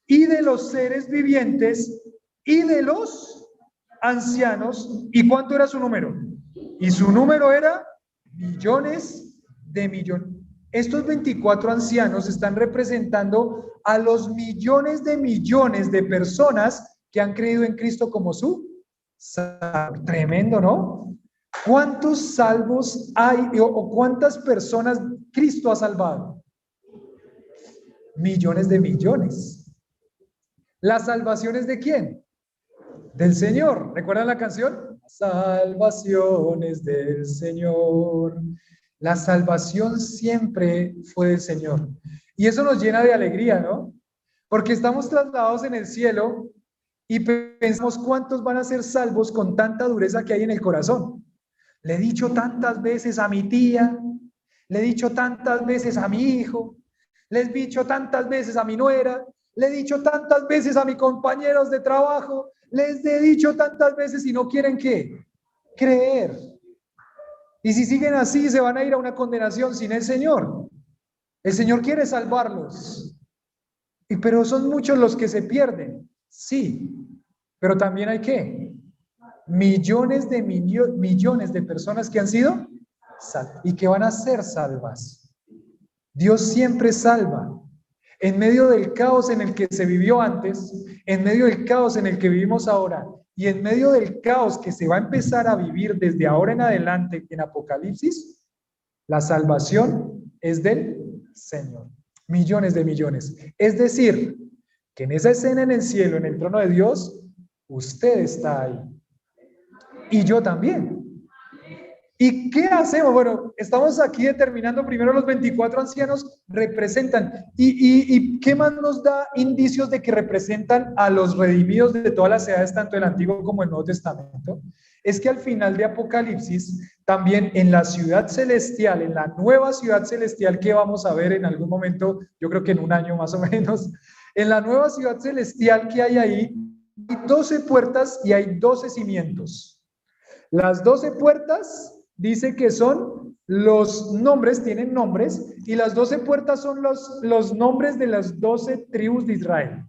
y de los seres vivientes y de los ancianos. ¿Y cuánto era su número? Y su número era millones de millones. Estos 24 ancianos están representando a los millones de personas que han creído en Cristo como su Salvador. Tremendo, ¿no? ¿Cuántos salvos hay o cuántas personas Cristo ha salvado? Millones de millones. ¿La salvación es de quién? Del Señor. ¿Recuerdan la canción? Salvación es del Señor. La salvación siempre fue del Señor. Y eso nos llena de alegría, ¿no? Porque estamos trasladados en el cielo y pensamos cuántos van a ser salvos con tanta dureza que hay en el corazón. Le he dicho tantas veces a mi tía, le he dicho tantas veces a mi hijo, le he dicho tantas veces a mi nuera, le he dicho tantas veces a mis compañeros de trabajo, les he dicho tantas veces y no quieren ¿qué? Creer. Y si siguen así, se van a ir a una condenación sin el Señor. El Señor quiere salvarlos. Pero son muchos los que se pierden. Sí. Pero también hay ¿qué? Millones de personas que han sido salvas y que van a ser salvas. Dios siempre salva. En medio del caos en el que se vivió antes, en medio del caos en el que vivimos ahora y en medio del caos que se va a empezar a vivir desde ahora en adelante en Apocalipsis, la salvación es del Señor. Millones de millones. Es decir, que en esa escena en el cielo, en el trono de Dios, usted está ahí. Y yo también. ¿Y qué hacemos? Bueno, estamos aquí determinando primero los 24 ancianos representan. ¿Y qué más nos da indicios de que representan a los redimidos de todas las edades, tanto el Antiguo como el Nuevo Testamento? Es que al final de Apocalipsis, también en la ciudad celestial, en la nueva ciudad celestial que vamos a ver en algún momento, yo creo que en un año más o menos, en la nueva ciudad celestial que hay ahí, hay 12 puertas y hay 12 cimientos. Las 12 puertas dice que son los nombres, tienen nombres, y las 12 puertas son los nombres de las 12 tribus de Israel.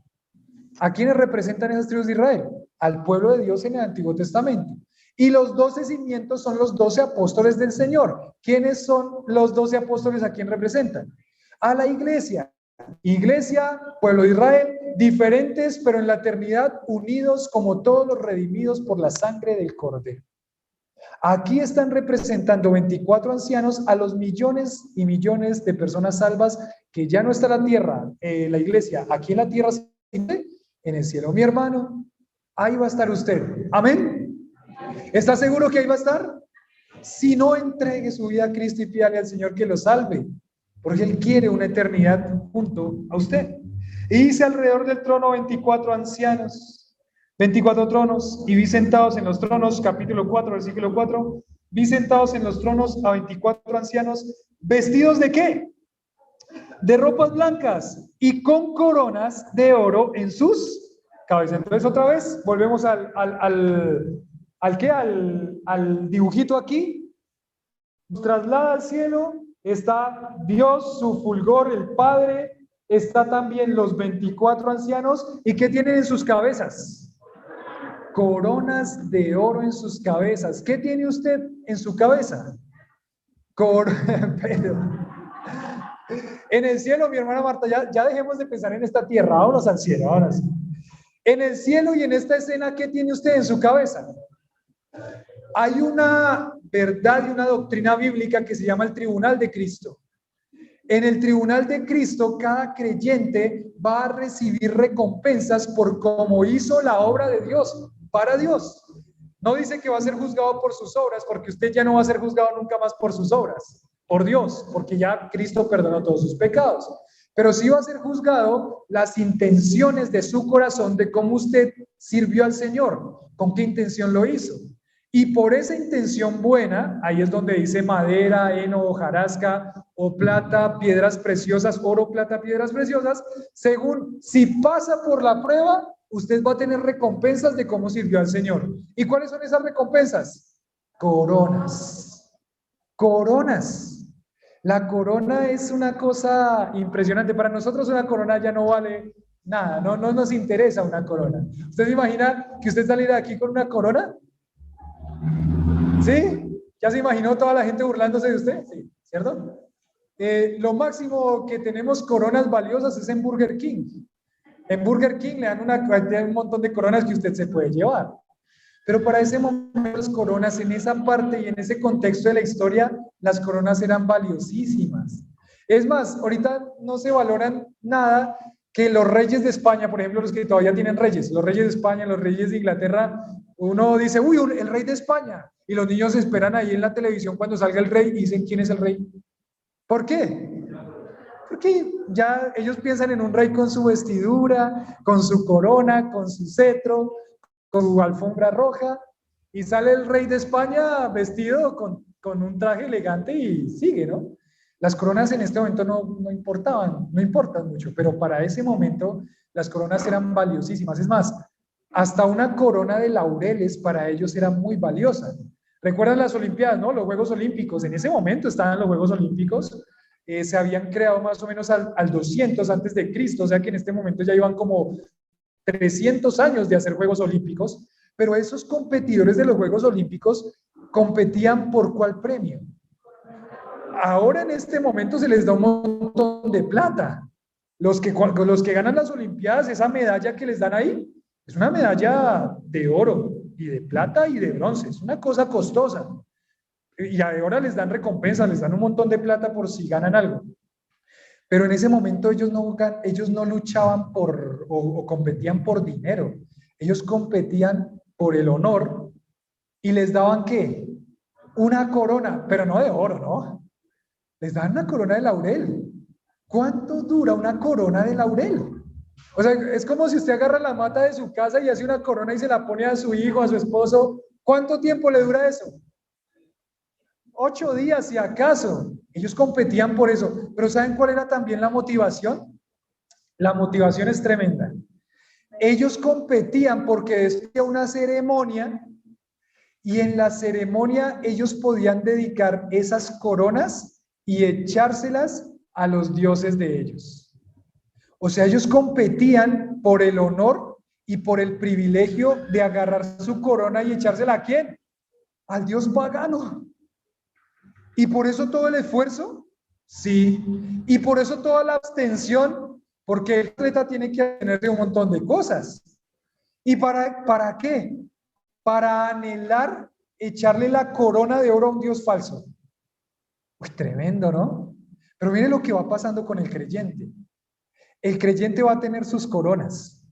¿A quiénes representan esas tribus de Israel? Al pueblo de Dios en el Antiguo Testamento. Y los 12 cimientos son los 12 apóstoles del Señor. ¿Quiénes son los 12 apóstoles? ¿A quién representan? A la iglesia. Iglesia, pueblo de Israel, diferentes, pero en la eternidad unidos como todos los redimidos por la sangre del Cordero. Aquí están representando 24 ancianos a los millones y millones de personas salvas que ya no está la tierra, la iglesia, aquí en la tierra, en el cielo. Mi hermano, ahí va a estar usted. Amén. ¿Está seguro que ahí va a estar? Si no, entregue su vida a Cristo y pídale al Señor que lo salve, porque Él quiere una eternidad junto a usted. Y dice alrededor del trono 24 ancianos. 24 tronos, y vi sentados en los tronos, capítulo 4, versículo 4, vi sentados en los tronos a 24 ancianos, ¿vestidos de qué? De ropas blancas y con coronas de oro en sus cabezas. Entonces otra vez volvemos al dibujito aquí, nos traslada al cielo, está Dios, su fulgor, el Padre, está también los 24 ancianos, ¿y qué tienen en sus cabezas? Coronas de oro en sus cabezas. ¿Qué tiene usted en su cabeza? En el cielo, mi hermana Marta, ya dejemos de pensar en esta tierra, vámonos al cielo, ahora sí. En el cielo y en esta escena, ¿qué tiene usted en su cabeza? Hay una verdad y una doctrina bíblica que se llama el tribunal de Cristo. En el tribunal de Cristo, cada creyente va a recibir recompensas por cómo hizo la obra de Dios, para Dios. No dice que va a ser juzgado por sus obras, porque usted ya no va a ser juzgado nunca más por sus obras, por Dios, porque ya Cristo perdonó todos sus pecados. Pero sí va a ser juzgado las intenciones de su corazón, de cómo usted sirvió al Señor, con qué intención lo hizo. Y por esa intención buena, ahí es donde dice madera, heno, hojarasca o plata, piedras preciosas, oro, plata, piedras preciosas, según si pasa por la prueba, usted va a tener recompensas de cómo sirvió al Señor. ¿Y cuáles son esas recompensas? Coronas. Coronas. La corona es una cosa impresionante. Para nosotros una corona ya no vale nada, no nos interesa una corona. ¿Usted se imagina que usted saliera de aquí con una corona? ¿Sí? ¿Ya se imaginó toda la gente burlándose de usted? Sí, ¿cierto? Lo máximo que tenemos coronas valiosas es en Burger King. En Burger King le dan un montón de coronas que usted se puede llevar. Pero para ese momento las coronas, en esa parte y en ese contexto de la historia, las coronas eran valiosísimas. Es más, ahorita no se valoran nada que los reyes de España, por ejemplo, los que todavía tienen reyes, los reyes de España, los reyes de Inglaterra, uno dice, uy, el rey de España, y los niños esperan ahí en la televisión cuando salga el rey y dicen, ¿quién es el rey? ¿Por qué? Porque ya ellos piensan en un rey con su vestidura, con su corona, con su cetro, con su alfombra roja, y sale el rey de España vestido con un traje elegante y sigue, ¿no? Las coronas en este momento no importaban, no importan mucho, pero para ese momento las coronas eran valiosísimas. Es más, hasta una corona de laureles para ellos era muy valiosa. ¿Recuerdan las Olimpiadas, no? Los Juegos Olímpicos. En ese momento estaban los Juegos Olímpicos. Se habían creado más o menos al 200 antes de Cristo, o sea que en este momento ya iban como 300 años de hacer Juegos Olímpicos, pero esos competidores de los Juegos Olímpicos competían por ¿cuál premio? Ahora en este momento se les da un montón de plata. Los que ganan las Olimpiadas, esa medalla que les dan ahí, es una medalla de oro y de plata y de bronce, es una cosa costosa. Y ahora les dan recompensas, les dan un montón de plata por si ganan algo. Pero en ese momento ellos no luchaban o competían por dinero. Ellos competían por el honor y les daban ¿qué? Una corona, pero no de oro, ¿no? Les daban una corona de laurel. ¿Cuánto dura una corona de laurel? O sea, es como si usted agarra la mata de su casa y hace una corona y se la pone a su hijo, a su esposo. ¿Cuánto tiempo le dura eso? 8 días, si acaso. Ellos competían por eso. Pero ¿saben cuál era también la motivación? La motivación es tremenda. Ellos competían porque después de una ceremonia, y en la ceremonia ellos podían dedicar esas coronas y echárselas a los dioses de ellos. O sea, ellos competían por el honor y por el privilegio de agarrar su corona y echársela ¿a quién? Al dios pagano. ¿Y por eso todo el esfuerzo? Sí. ¿Y por eso toda la abstención? Porque el atleta tiene que tener un montón de cosas. ¿Y para qué? Para anhelar echarle la corona de oro a un Dios falso. Uy, tremendo, ¿no? Pero mire lo que va pasando con el creyente. El creyente va a tener sus coronas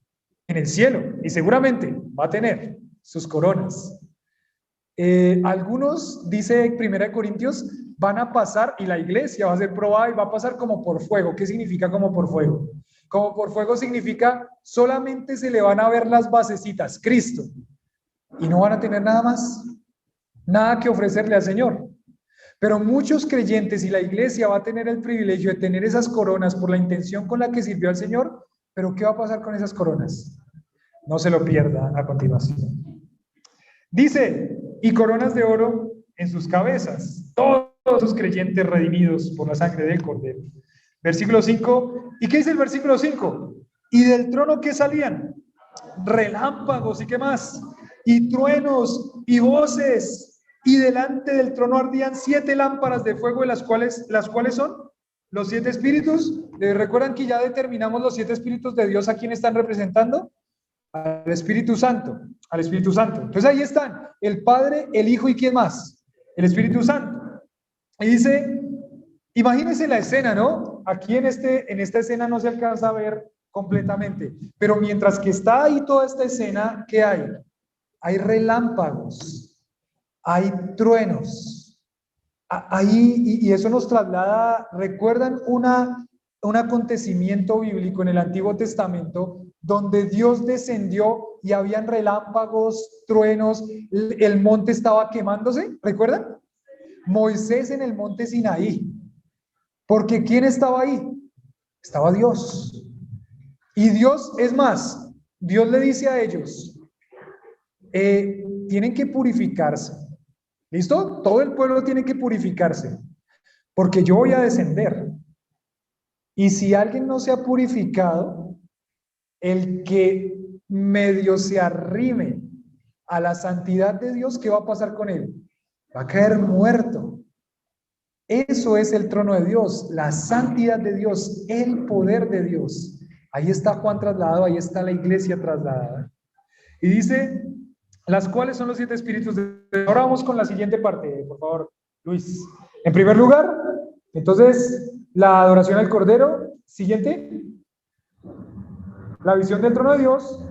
en el cielo y seguramente va a tener sus coronas. Algunos, dice 1 Corintios, van a pasar y la iglesia va a ser probada y va a pasar como por fuego. ¿Qué significa como por fuego? Como por fuego significa solamente se le van a ver las basecitas, Cristo, y no van a tener nada más, nada que ofrecerle al Señor. Pero muchos creyentes y la iglesia va a tener el privilegio de tener esas coronas por la intención con la que sirvió al Señor, pero ¿qué va a pasar con esas coronas? No se lo pierda a continuación. Dice, y coronas de oro en sus cabezas, todos los creyentes redimidos por la sangre del Cordero. Versículo 5, ¿y qué dice el versículo 5? Y del trono que salían relámpagos y qué más, y truenos y voces, y delante del trono ardían 7 lámparas de fuego, las cuales son los 7 espíritus. ¿Recuerdan que ya determinamos los 7 espíritus de Dios a quién están representando? Al Espíritu Santo, al Espíritu Santo. Entonces ahí están, el Padre, el Hijo y ¿quién más? El Espíritu Santo. Y dice, imagínense la escena, ¿no? Aquí en esta escena no se alcanza a ver completamente, pero mientras que está ahí toda esta escena, ¿qué hay? hay relámpagos, hay truenos. Ahí, y eso nos traslada, ¿recuerdan un acontecimiento bíblico en el Antiguo Testamento donde Dios descendió y habían relámpagos, truenos, el monte estaba quemándose? ¿Recuerdan? Moisés en el monte Sinaí. Porque ¿quién estaba ahí? Estaba Dios. Y Dios, es más, Dios le dice a ellos, tienen que purificarse. ¿Listo? Todo el pueblo tiene que purificarse, porque yo voy a descender. Y si alguien no se ha purificado, el que medio se arrime a la santidad de Dios, ¿qué va a pasar con él? Va a caer muerto. Eso es el trono de Dios, la santidad de Dios, el poder de Dios. Ahí está Juan trasladado, ahí está la iglesia trasladada. Y dice, las cuales son los 7 espíritus de Dios. Ahora vamos con la siguiente parte, por favor, Luis. En primer lugar, entonces, la adoración al Cordero. Siguiente. La visión del trono de Dios.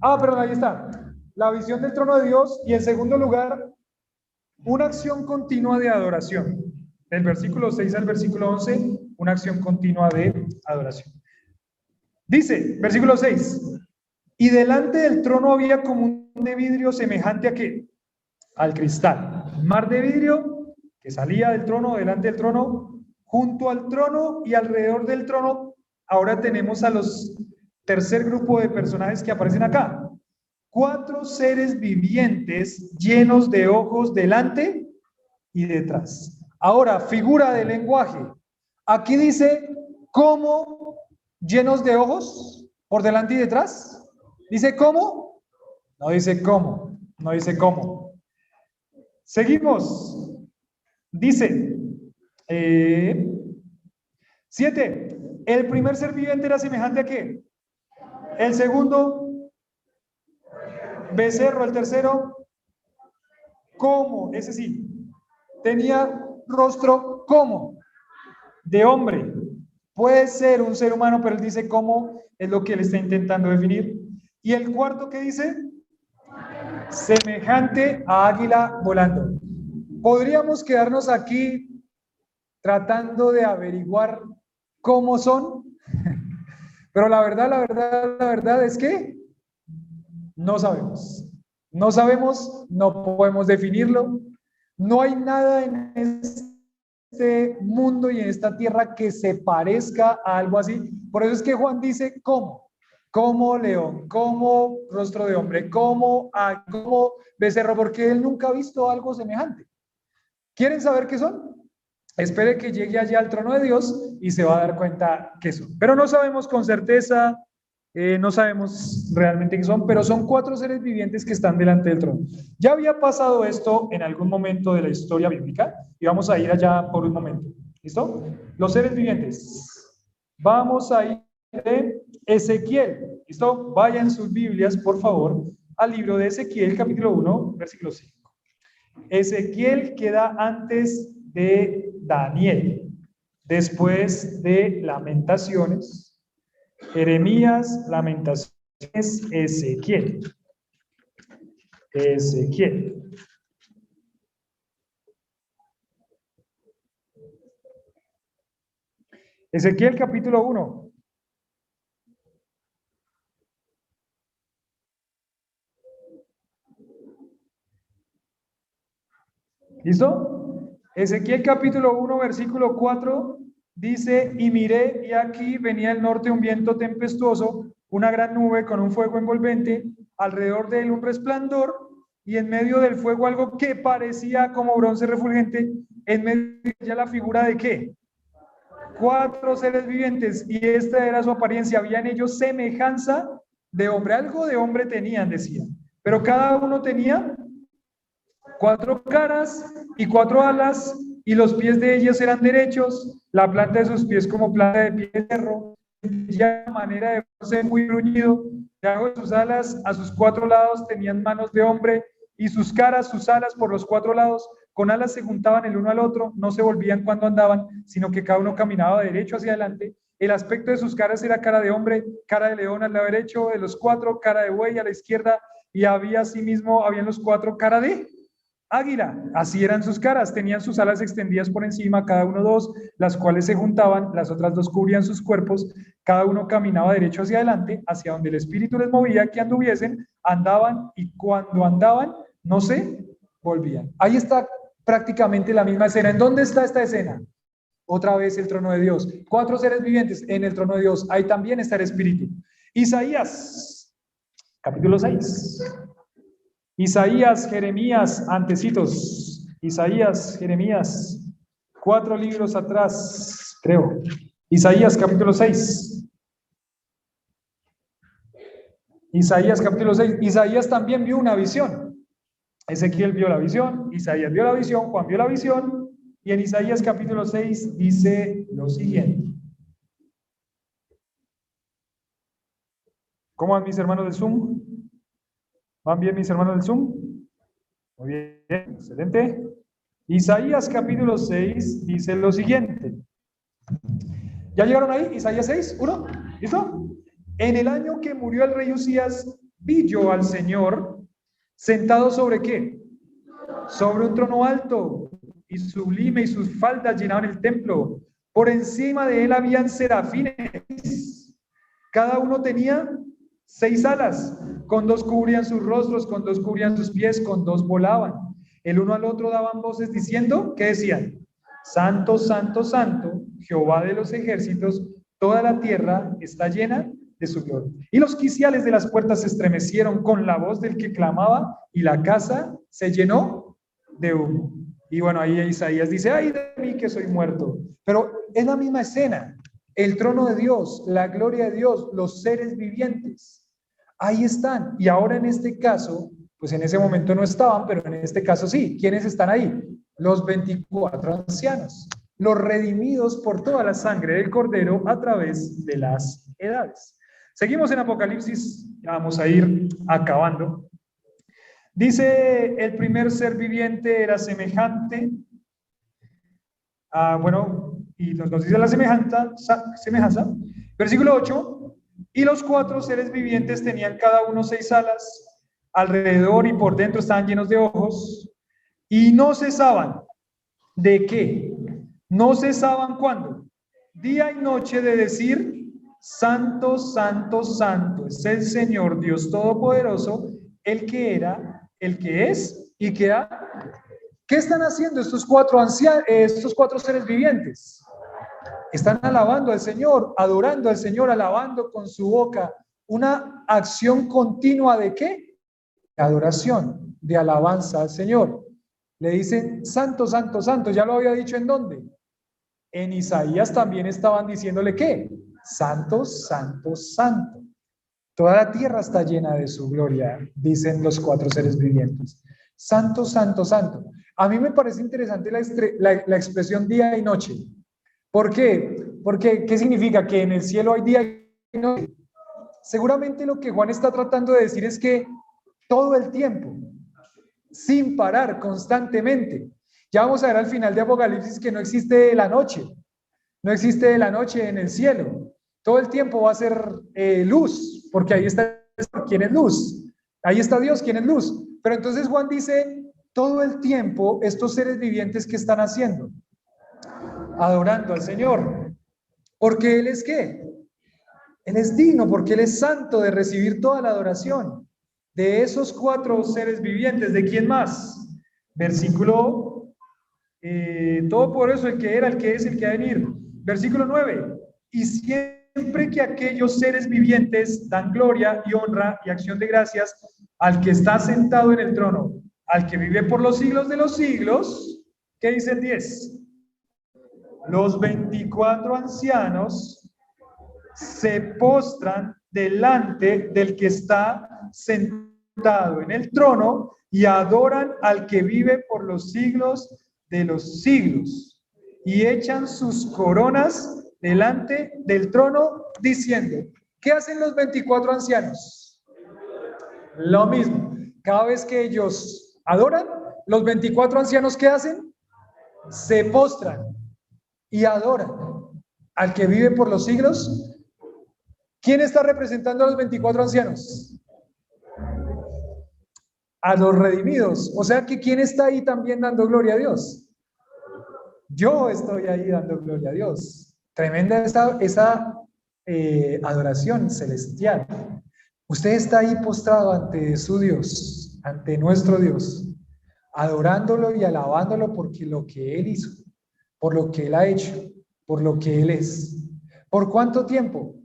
Perdón, ahí está. La visión del trono de Dios. Y en segundo lugar, una acción continua de adoración. Del versículo 6 al versículo 11, una acción continua de adoración. Dice, versículo 6, y delante del trono había como un de vidrio semejante a ¿qué? Al cristal. Un mar de vidrio que salía del trono, delante del trono, junto al trono y alrededor del trono. Ahora tenemos a los tercer grupo de personajes que aparecen acá. 4 seres vivientes llenos de ojos delante y detrás. Ahora, figura de lenguaje. Aquí dice, ¿cómo llenos de ojos por delante y detrás? ¿Dice cómo? No dice cómo, no dice cómo. Seguimos. Dice, 7. El primer ser viviente era semejante a ¿qué? El segundo, becerro. El tercero, ¿cómo? Ese sí. Tenía rostro como de hombre. Puede ser un ser humano, pero él dice cómo, es lo que él está intentando definir. Y el cuarto que dice, semejante a águila volando. Podríamos quedarnos aquí tratando de averiguar cómo son, pero la verdad es que no sabemos. No sabemos, no podemos definirlo. No hay nada en este mundo y en esta tierra que se parezca a algo así. Por eso es que Juan dice, ¿cómo? Como león, como rostro de hombre, como becerro, porque él nunca ha visto algo semejante. ¿Quieren saber qué son? Espere que llegue allá al trono de Dios y se va a dar cuenta qué son. Pero no sabemos con certeza, no sabemos realmente qué son, pero son 4 seres vivientes que están delante del trono. Ya había pasado esto en algún momento de la historia bíblica y vamos a ir allá por un momento. ¿Listo? Los seres vivientes. Vamos a ir de Ezequiel. ¿Listo? Vayan sus Biblias, por favor, al libro de Ezequiel, capítulo 1, versículo 5. Ezequiel queda antes de Daniel, después de Lamentaciones, Jeremías, Lamentaciones, Ezequiel. Ezequiel capítulo 1. ¿Listo? Ezequiel capítulo 1, versículo 4 dice, y miré, y aquí venía del norte un viento tempestuoso, una gran nube con un fuego envolvente, alrededor de él un resplandor, y en medio del fuego algo que parecía como bronce refulgente, en medio de ella la figura de ¿qué? 4 seres vivientes, y esta era su apariencia, había en ellos semejanza de hombre, algo de hombre tenían, decían, pero cada uno tenía 4 caras y 4 alas, y los pies de ellos eran derechos, la planta de sus pies como planta de pie de hierro, ya de manera de bronce muy bruñido, debajo de sus alas, a sus 4 lados tenían manos de hombre, y sus caras, sus alas por los 4 lados, con alas se juntaban el uno al otro, no se volvían cuando andaban, sino que cada uno caminaba de derecho hacia adelante. El aspecto de sus caras era cara de hombre, cara de león al lado derecho, de los 4, cara de buey a la izquierda, y había asimismo, habían los 4 cara de águila, así eran sus caras, tenían sus alas extendidas por encima, cada uno 2, las cuales se juntaban, las otras 2 cubrían sus cuerpos, cada uno caminaba derecho hacia adelante, hacia donde el espíritu les movía que anduviesen, andaban y cuando andaban, no se volvían. Ahí está prácticamente la misma escena. ¿En dónde está esta escena? Otra vez el trono de Dios. 4 seres vivientes en el trono de Dios. Ahí también está el espíritu. Isaías, capítulo 6. Isaías, Jeremías, antecitos. Isaías, Jeremías, 4 libros atrás, creo. Isaías, capítulo 6. Isaías, capítulo 6. Isaías también vio una visión. Ezequiel vio la visión, Isaías vio la visión, Juan vio la visión, y en Isaías, capítulo 6, dice lo siguiente. ¿Cómo van mis hermanos del Zoom? ¿Van bien mis hermanos del Zoom? Muy bien, excelente. Isaías capítulo 6 dice lo siguiente. ¿Ya llegaron ahí? Isaías 6, 1, ¿listo? En el año que murió el rey Usías, vi yo al Señor sentado sobre ¿qué? Sobre un trono alto y sublime, y sus faldas llenaban el templo. Por encima de él habían serafines. Cada uno tenía 6 alas, con 2 cubrían sus rostros, con 2 cubrían sus pies, con 2 volaban. El uno al otro daban voces diciendo, ¿qué decían? Santo, santo, santo, Jehová de los ejércitos, toda la tierra está llena de su gloria. Y los quiciales de las puertas se estremecieron con la voz del que clamaba, y la casa se llenó de humo. Y bueno, ahí Isaías dice, ay de mí que soy muerto. Pero es la misma escena. El trono de Dios, la gloria de Dios, los seres vivientes, ahí están. Y ahora en este caso, pues en ese momento no estaban, pero en este caso sí. ¿Quiénes están ahí? Los 24 ancianos, los redimidos por toda la sangre del Cordero a través de las edades. Seguimos en Apocalipsis, ya vamos a ir acabando. Dice, el primer ser viviente era semejante, y nos dice la semejanza, versículo 8, y los 4 seres vivientes tenían cada uno 6 alas, alrededor y por dentro estaban llenos de ojos, y no cesaban. ¿De qué? No cesaban ¿cuándo? Día y noche de decir, santo, santo, santo, es el Señor Dios Todopoderoso, el que era, el que es y que ha. ¿Qué están haciendo estos 4 seres vivientes? Están alabando al Señor, adorando al Señor, alabando con su boca. Una acción continua ¿de qué? De adoración, de alabanza al Señor. Le dicen, santo, santo, santo. Ya lo había dicho ¿en dónde? En Isaías también estaban diciéndole ¿qué? Santo, santo, santo. Toda la tierra está llena de su gloria, dicen los 4 seres vivientes. Santo, santo, santo. A mí me parece interesante la expresión día y noche. ¿Por qué? Porque, ¿qué significa? Que en el cielo hay día y noche. Seguramente lo que Juan está tratando de decir es que todo el tiempo, sin parar, constantemente. Ya vamos a ver al final de Apocalipsis que no existe la noche. No existe la noche en el cielo. Todo el tiempo va a ser luz, porque ahí está quién es luz. Ahí está Dios, quién es luz. Pero entonces Juan dice, todo el tiempo estos seres vivientes que están haciendo, adorando al Señor, porque Él es ¿qué? Él es digno, porque Él es santo de recibir toda la adoración. De esos 4 seres vivientes, ¿de quién más? Versículo, todo por eso el que era, el que es, el que ha de venir. Versículo 9, y siempre que aquellos seres vivientes dan gloria y honra y acción de gracias al que está sentado en el trono, al que vive por los siglos de los siglos, ¿qué dice el 10? Los 24 ancianos se postran delante del que está sentado en el trono y adoran al que vive por los siglos de los siglos y echan sus coronas delante del trono diciendo, ¿qué hacen los 24 ancianos? Lo mismo, cada vez que ellos adoran, los 24 ancianos ¿qué hacen? Se postran y adoran al que vive por los siglos. ¿Quién está representando a los 24 ancianos? a los redimidos. O sea que ¿quién está ahí también dando gloria a Dios? Yo estoy ahí dando gloria a Dios. Tremenda esa adoración celestial. Usted está ahí postrado ante su Dios, ante nuestro Dios, adorándolo y alabándolo porque lo que Él hizo, por lo que Él ha hecho, por lo que Él es. ¿Por cuánto tiempo?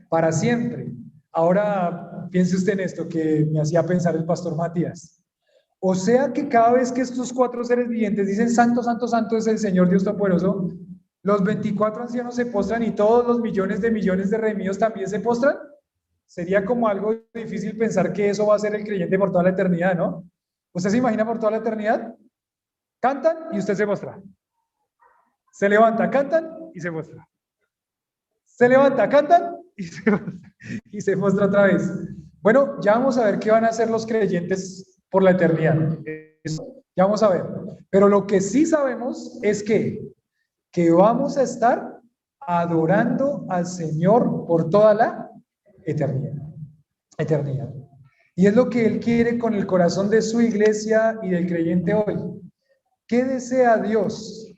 Para siempre. Ahora piense usted en esto que me hacía pensar el pastor Matías. O sea que cada vez que estos cuatro seres vivientes dicen santo, santo, santo es el Señor Dios Todopoderoso, los 24 ancianos se postran y todos los millones de redimidos también se postran. Sería como algo difícil pensar que eso va a ser el creyente por toda la eternidad, ¿no? ¿Usted se imagina por toda la eternidad? Cantan y usted se muestra. Se levanta, cantan y se muestra. Se levanta, cantan y se muestra otra vez. Bueno, ya vamos a ver qué van a hacer los creyentes por la eternidad. Eso, ya vamos a ver. Pero lo que sí sabemos es que vamos a estar adorando al Señor por toda la eternidad. Eternidad. Y es lo que Él quiere con el corazón de su iglesia y del creyente hoy. ¿Qué desea Dios?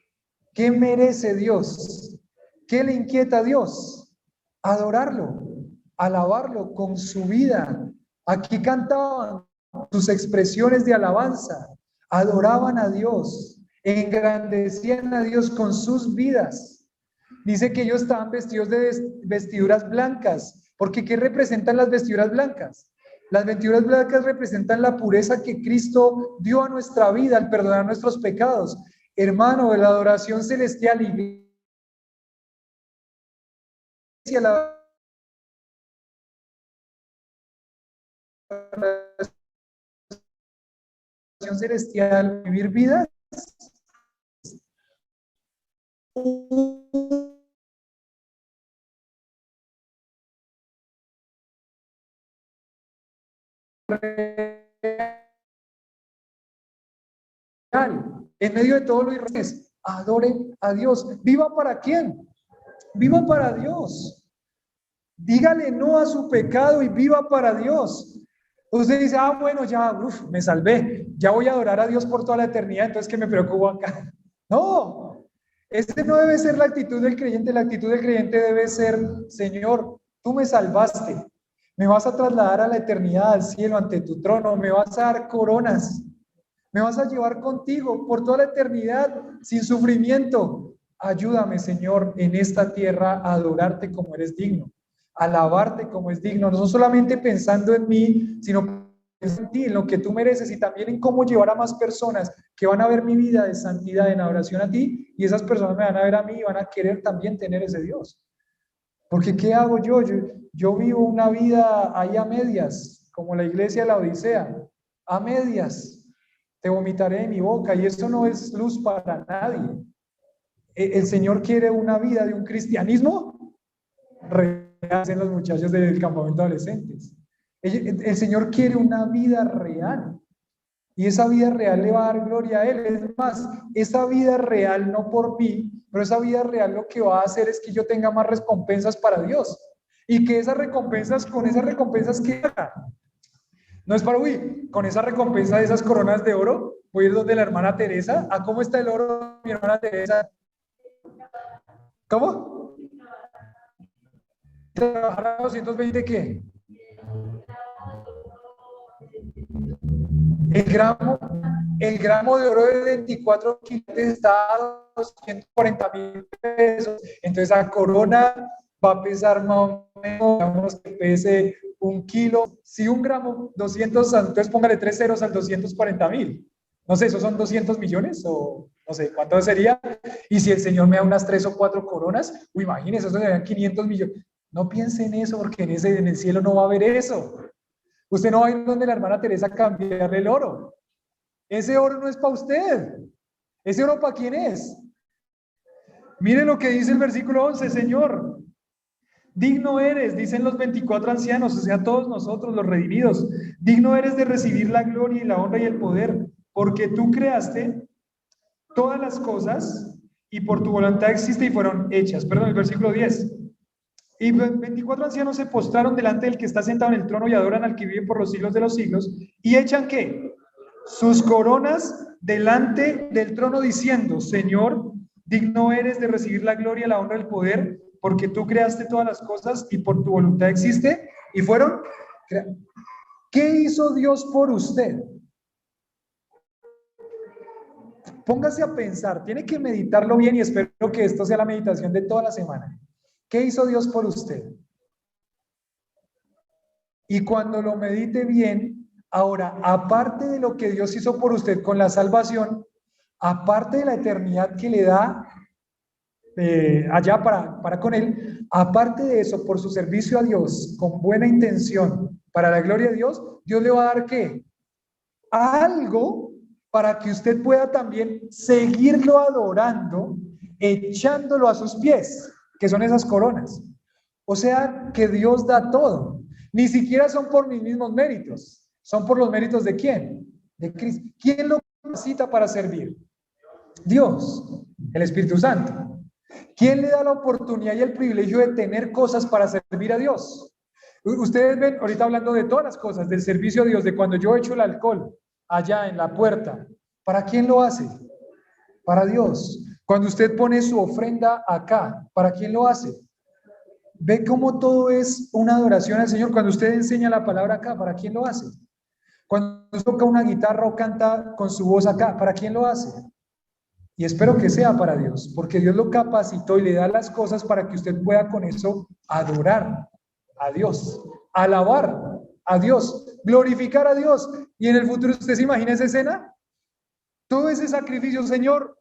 ¿Qué merece Dios? ¿Qué le inquieta a Dios? Adorarlo, alabarlo con su vida. Aquí cantaban sus expresiones de alabanza, adoraban a Dios, engrandecían a Dios con sus vidas. Dice que ellos estaban vestidos de vestiduras blancas, porque ¿qué representan las vestiduras blancas? Las vestiduras blancas representan la pureza que Cristo dio a nuestra vida al perdonar nuestros pecados. Hermano, de la adoración celestial, iglesia, la adoración celestial, vivir vidas en medio de todo lo irreal. Adoren a Dios. ¿Viva para quién? Viva para Dios. Dígale no a su pecado y viva para Dios. Usted dice, bueno, ya, me salvé, ya voy a adorar a Dios por toda la eternidad, entonces ¿qué me preocupo acá? No, esta no debe ser la actitud del creyente debe ser, Señor, tú me salvaste, me vas a trasladar a la eternidad, al cielo, ante tu trono, me vas a dar coronas, me vas a llevar contigo por toda la eternidad, sin sufrimiento. Ayúdame, Señor, en esta tierra a adorarte como eres digno, alabarte como es digno, no solamente pensando en mí, sino en ti, en lo que tú mereces y también en cómo llevar a más personas que van a ver mi vida de santidad en adoración a ti y esas personas me van a ver a mí y van a querer también tener ese Dios. Porque ¿qué hago yo? Yo vivo una vida ahí a medias, como la iglesia de la Odisea, a medias. Te vomitaré de mi boca y eso no es luz para nadie. El Señor quiere una vida de un cristianismo real, en los muchachos del campamento de adolescentes. El Señor quiere una vida real y esa vida real le va a dar gloria a Él. Es más, esa vida real no por mí, pero esa vida real lo que va a hacer es que yo tenga más recompensas para Dios y que esas recompensas, con esas recompensas que haga. No es para, con esa recompensa de esas coronas de oro, voy a ir donde la hermana Teresa. ¿A cómo está el oro, mi hermana Teresa? ¿Cómo? ¿Trabajar a 220 qué? El gramo de oro de 24 kilos está a 240,000 pesos. Entonces, la corona va a pesar más o menos, digamos que pese 1 kilo. Si 1 gramo, 200, entonces póngale 3 ceros al 240,000. No sé, ¿esos son 200 millones? O no sé, ¿cuánto sería? Y si el Señor me da unas 3 o 4 coronas, imagínense, eso serían 500 millones. No piense en eso, porque en el cielo no va a haber eso. Usted no va a ir donde la hermana Teresa a cambiarle el oro. Ese oro no es para usted. ¿Ese oro para quién es? Mire lo que dice el versículo 11, Señor. Digno eres, dicen los 24 ancianos, o sea, todos nosotros los redimidos. Digno eres de recibir la gloria y la honra y el poder, porque tú creaste todas las cosas y por tu voluntad existe y fueron hechas. Perdón, el versículo 10. Y 24 ancianos se postraron delante del que está sentado en el trono y adoran al que vive por los siglos de los siglos. ¿Y echan qué? Sus coronas delante del trono diciendo, Señor, digno eres de recibir la gloria, la honra, el poder, porque tú creaste todas las cosas y por tu voluntad existe. Y fueron. ¿Qué hizo Dios por usted? Póngase a pensar, tiene que meditarlo bien y espero que esto sea la meditación de toda la semana. ¿Qué hizo Dios por usted? Y cuando lo medite bien, ahora, aparte de lo que Dios hizo por usted con la salvación, aparte de la eternidad que le da allá para con Él, aparte de eso, por su servicio a Dios, con buena intención, para la gloria de Dios, Dios le va a dar ¿qué? Algo para que usted pueda también seguirlo adorando, echándolo a sus pies, que son esas coronas. O sea, que Dios da todo. Ni siquiera son por mis mismos méritos. ¿Son por los méritos de quién? De Cristo. ¿Quién lo necesita para servir? Dios, el Espíritu Santo. ¿Quién le da la oportunidad y el privilegio de tener cosas para servir a Dios? Ustedes ven, ahorita hablando de todas las cosas, del servicio a Dios, de cuando yo echo el alcohol allá en la puerta, ¿para quién lo hace? Para Dios. Cuando usted pone su ofrenda acá, ¿para quién lo hace? Ve cómo todo es una adoración al Señor. Cuando usted enseña la palabra acá, ¿para quién lo hace? Cuando toca una guitarra o canta con su voz acá, ¿para quién lo hace? Y espero que sea para Dios, porque Dios lo capacitó y le da las cosas para que usted pueda con eso adorar a Dios, alabar a Dios, glorificar a Dios. Y en el futuro, ¿usted se imagina esa escena? Todo ese sacrificio, Señor,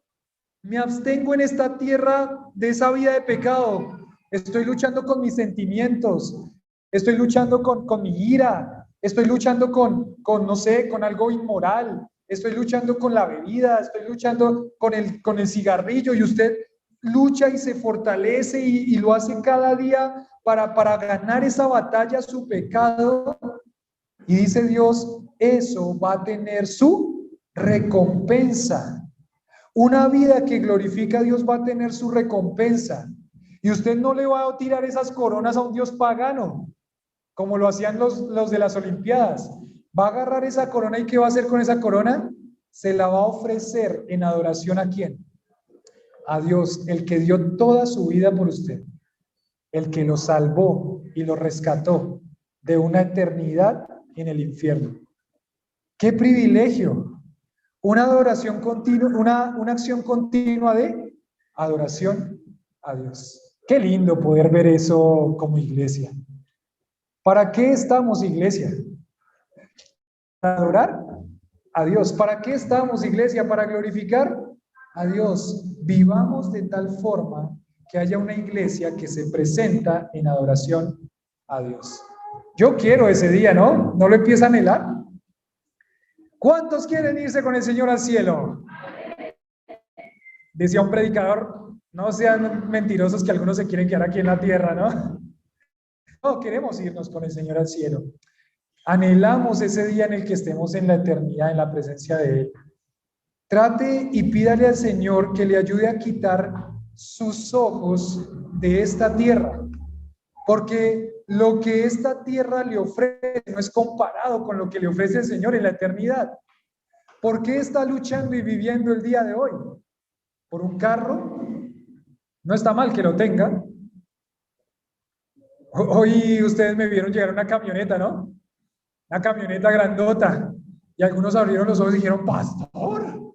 me abstengo en esta tierra de esa vida de pecado. Estoy luchando con mis sentimientos, estoy luchando con mi ira, estoy luchando no sé, con algo inmoral, estoy luchando con la bebida, estoy luchando con el cigarrillo, y usted lucha y se fortalece y lo hace cada día para ganar esa batalla, su pecado. Y dice Dios, eso va a tener su recompensa. Una vida que glorifica a Dios va a tener su recompensa. Y usted no le va a tirar esas coronas a un Dios pagano, como lo hacían los de las Olimpiadas. Va a agarrar esa corona, y ¿qué va a hacer con esa corona? Se la va a ofrecer en adoración ¿a quién? A Dios, el que dio toda su vida por usted, el que lo salvó y lo rescató de una eternidad en el infierno. ¡Qué privilegio! Una adoración continua, una acción continua de adoración a Dios. Qué lindo poder ver eso como iglesia. ¿Para qué estamos, iglesia? Para adorar a Dios. ¿Para qué estamos, iglesia? Para glorificar a Dios. Vivamos de tal forma que haya una iglesia que se presenta en adoración a Dios. Yo quiero ese día, ¿no? ¿No lo empieza a anhelar? ¿Cuántos quieren irse con el Señor al cielo? Decía un predicador, no sean mentirosos que algunos se quieren quedar aquí en la tierra, ¿no? No, queremos irnos con el Señor al cielo. Anhelamos ese día en el que estemos en la eternidad, en la presencia de Él. Trate y pídale al Señor que le ayude a quitar sus ojos de esta tierra, porque lo que esta tierra le ofrece no es comparado con lo que le ofrece el Señor en la eternidad. ¿Por qué está luchando y viviendo el día de hoy? ¿Por un carro? No está mal que lo tenga. Hoy ustedes me vieron llegar una camioneta, ¿no? Una camioneta grandota. Y algunos abrieron los ojos y dijeron, pastor.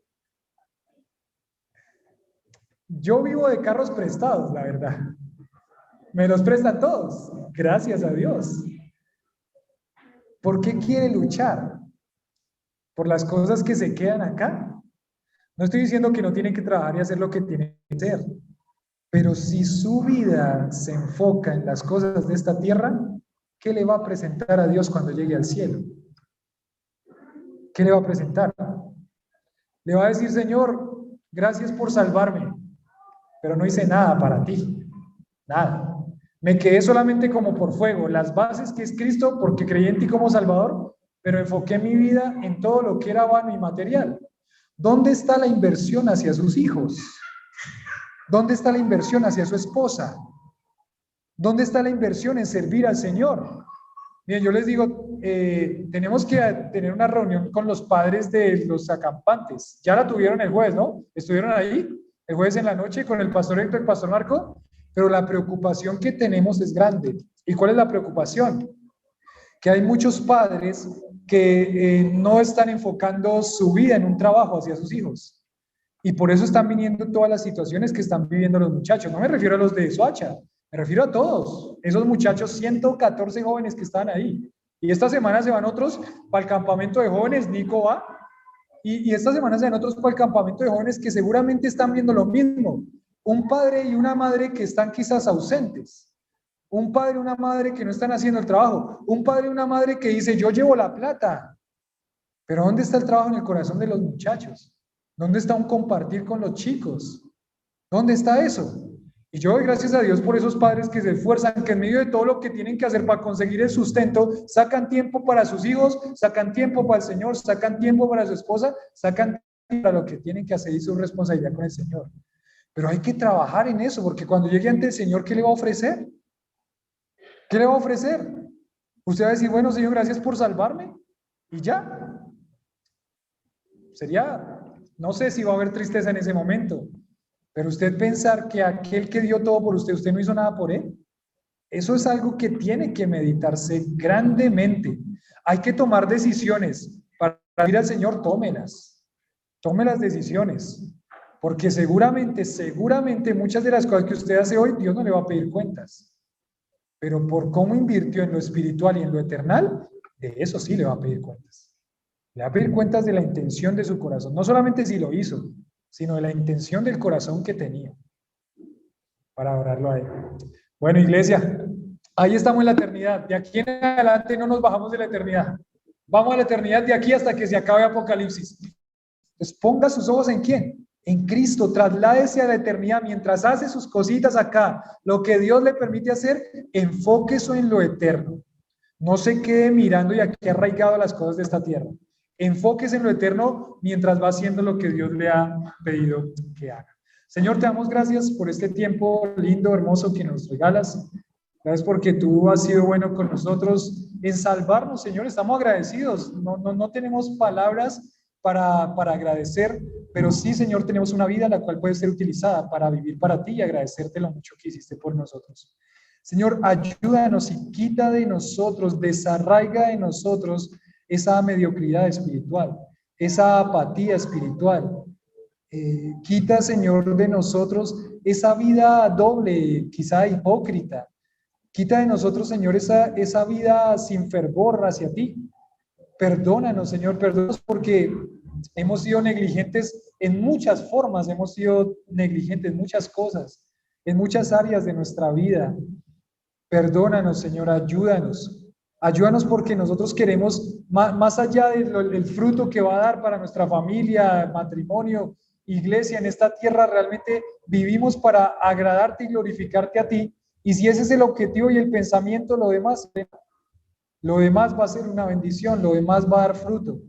Yo vivo de carros prestados, la verdad. Me los prestan todos, gracias a Dios. ¿Por qué quiere luchar? ¿Por las cosas que se quedan acá? No estoy diciendo que no tienen que trabajar y hacer lo que tienen que hacer, pero si su vida se enfoca en las cosas de esta tierra, ¿qué le va a presentar a Dios cuando llegue al cielo? ¿Qué le va a presentar? Le va a decir, Señor, gracias por salvarme, pero no hice nada para ti, nada. Me quedé solamente como por fuego, las bases que es Cristo, porque creí en ti como Salvador, pero enfoqué mi vida en todo lo que era vano y material. ¿Dónde está la inversión hacia sus hijos? ¿Dónde está la inversión hacia su esposa? ¿Dónde está la inversión en servir al Señor? Miren, yo les digo, tenemos que tener una reunión con los padres de los acampantes. Ya la tuvieron el jueves, ¿no? Estuvieron ahí el jueves en la noche con el pastor Héctor y el pastor Marco, pero la preocupación que tenemos es grande. ¿Y cuál es la preocupación? Que hay muchos padres que no están enfocando su vida en un trabajo hacia sus hijos. Y por eso están viniendo todas las situaciones que están viviendo los muchachos. No me refiero a los de Soacha, me refiero a todos. Esos muchachos, 114 jóvenes que están ahí. Y esta semana se van otros para el campamento de jóvenes, Nico va. Y esta semana se van otros para el campamento de jóvenes que seguramente están viendo lo mismo. Un padre y una madre que están quizás ausentes. Un padre y una madre que no están haciendo el trabajo. Un padre y una madre que dice, yo llevo la plata. Pero ¿dónde está el trabajo en el corazón de los muchachos? ¿Dónde está un compartir con los chicos? ¿Dónde está eso? Y yo doy gracias a Dios por esos padres que se esfuerzan, que en medio de todo lo que tienen que hacer para conseguir el sustento, sacan tiempo para sus hijos, sacan tiempo para el Señor, sacan tiempo para su esposa, sacan tiempo para lo que tienen que hacer y su responsabilidad con el Señor. Pero hay que trabajar en eso, porque cuando llegue ante el Señor, ¿qué le va a ofrecer? ¿Qué le va a ofrecer? Usted va a decir, bueno, Señor, gracias por salvarme, y ya. Sería, no sé si va a haber tristeza en ese momento, pero usted pensar que aquel que dio todo por usted, usted no hizo nada por él, eso es algo que tiene que meditarse grandemente. Hay que tomar decisiones. Para ir al Señor, tómelas. Tome las decisiones. Porque seguramente muchas de las cosas que usted hace hoy, Dios no le va a pedir cuentas. Pero por cómo invirtió en lo espiritual y en lo eternal, de eso sí le va a pedir cuentas. Le va a pedir cuentas de la intención de su corazón. No solamente si lo hizo, sino de la intención del corazón que tenía para adorarlo a él. Bueno, iglesia, ahí estamos en la eternidad. De aquí en adelante no nos bajamos de la eternidad. Vamos a la eternidad de aquí hasta que se acabe Apocalipsis. Entonces ponga sus ojos en ¿quién? En Cristo. Trasládese a la eternidad mientras hace sus cositas acá. Lo que Dios le permite hacer, enfóquese en lo eterno. No se quede mirando y aquí arraigado a las cosas de esta tierra. Enfóquese en lo eterno mientras va haciendo lo que Dios le ha pedido que haga. Señor, te damos gracias por este tiempo lindo, hermoso que nos regalas. Gracias porque tú has sido bueno con nosotros en salvarnos, Señor. Estamos agradecidos. No tenemos palabras para agradecer, pero sí, Señor, tenemos una vida la cual puede ser utilizada para vivir para ti y agradecerte lo mucho que hiciste por nosotros. Señor, ayúdanos y quita de nosotros, desarraiga de nosotros esa mediocridad espiritual, esa apatía espiritual. Quita, Señor, de nosotros esa vida doble, quizá hipócrita. Quita de nosotros, Señor, esa vida sin fervor hacia ti. Perdónanos, Señor, perdónanos porque hemos sido negligentes en muchas formas, hemos sido negligentes en muchas cosas, en muchas áreas de nuestra vida. Perdónanos, Señor, ayúdanos. Ayúdanos porque nosotros queremos, más allá del fruto que va a dar para nuestra familia, matrimonio, iglesia, en esta tierra, realmente vivimos para agradarte y glorificarte a ti. Y si ese es el objetivo y el pensamiento, lo demás va a ser una bendición, lo demás va a dar fruto.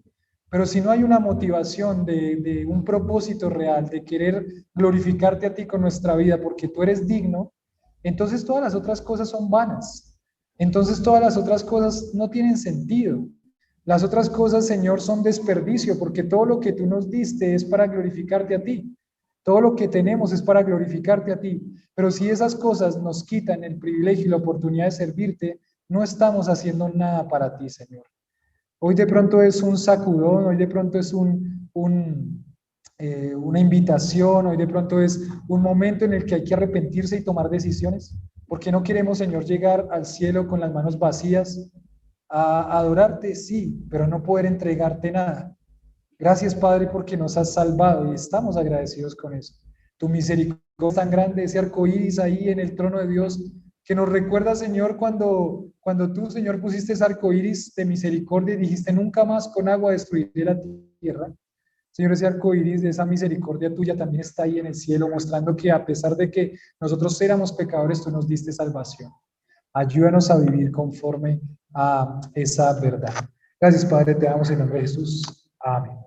Pero si no hay una motivación de un propósito real, de querer glorificarte a ti con nuestra vida, porque tú eres digno, entonces todas las otras cosas son vanas. Entonces todas las otras cosas no tienen sentido. Las otras cosas, Señor, son desperdicio, porque todo lo que tú nos diste es para glorificarte a ti. Todo lo que tenemos es para glorificarte a ti. Pero si esas cosas nos quitan el privilegio y la oportunidad de servirte, no estamos haciendo nada para ti, Señor. Hoy de pronto es un sacudón, hoy de pronto es una invitación, hoy de pronto es un momento en el que hay que arrepentirse y tomar decisiones. Porque no queremos, Señor, llegar al cielo con las manos vacías, a adorarte, sí, pero no poder entregarte nada. Gracias, Padre, porque nos has salvado y estamos agradecidos con eso. Tu misericordia es tan grande, ese arco iris ahí en el trono de Dios, que nos recuerda, Señor, cuando tú, Señor, pusiste ese arco iris de misericordia y dijiste, nunca más con agua destruiré la tierra. Señor, ese arco iris de esa misericordia tuya también está ahí en el cielo, mostrando que a pesar de que nosotros éramos pecadores, tú nos diste salvación. Ayúdanos a vivir conforme a esa verdad. Gracias, Padre, te damos en nombre de Jesús. Amén.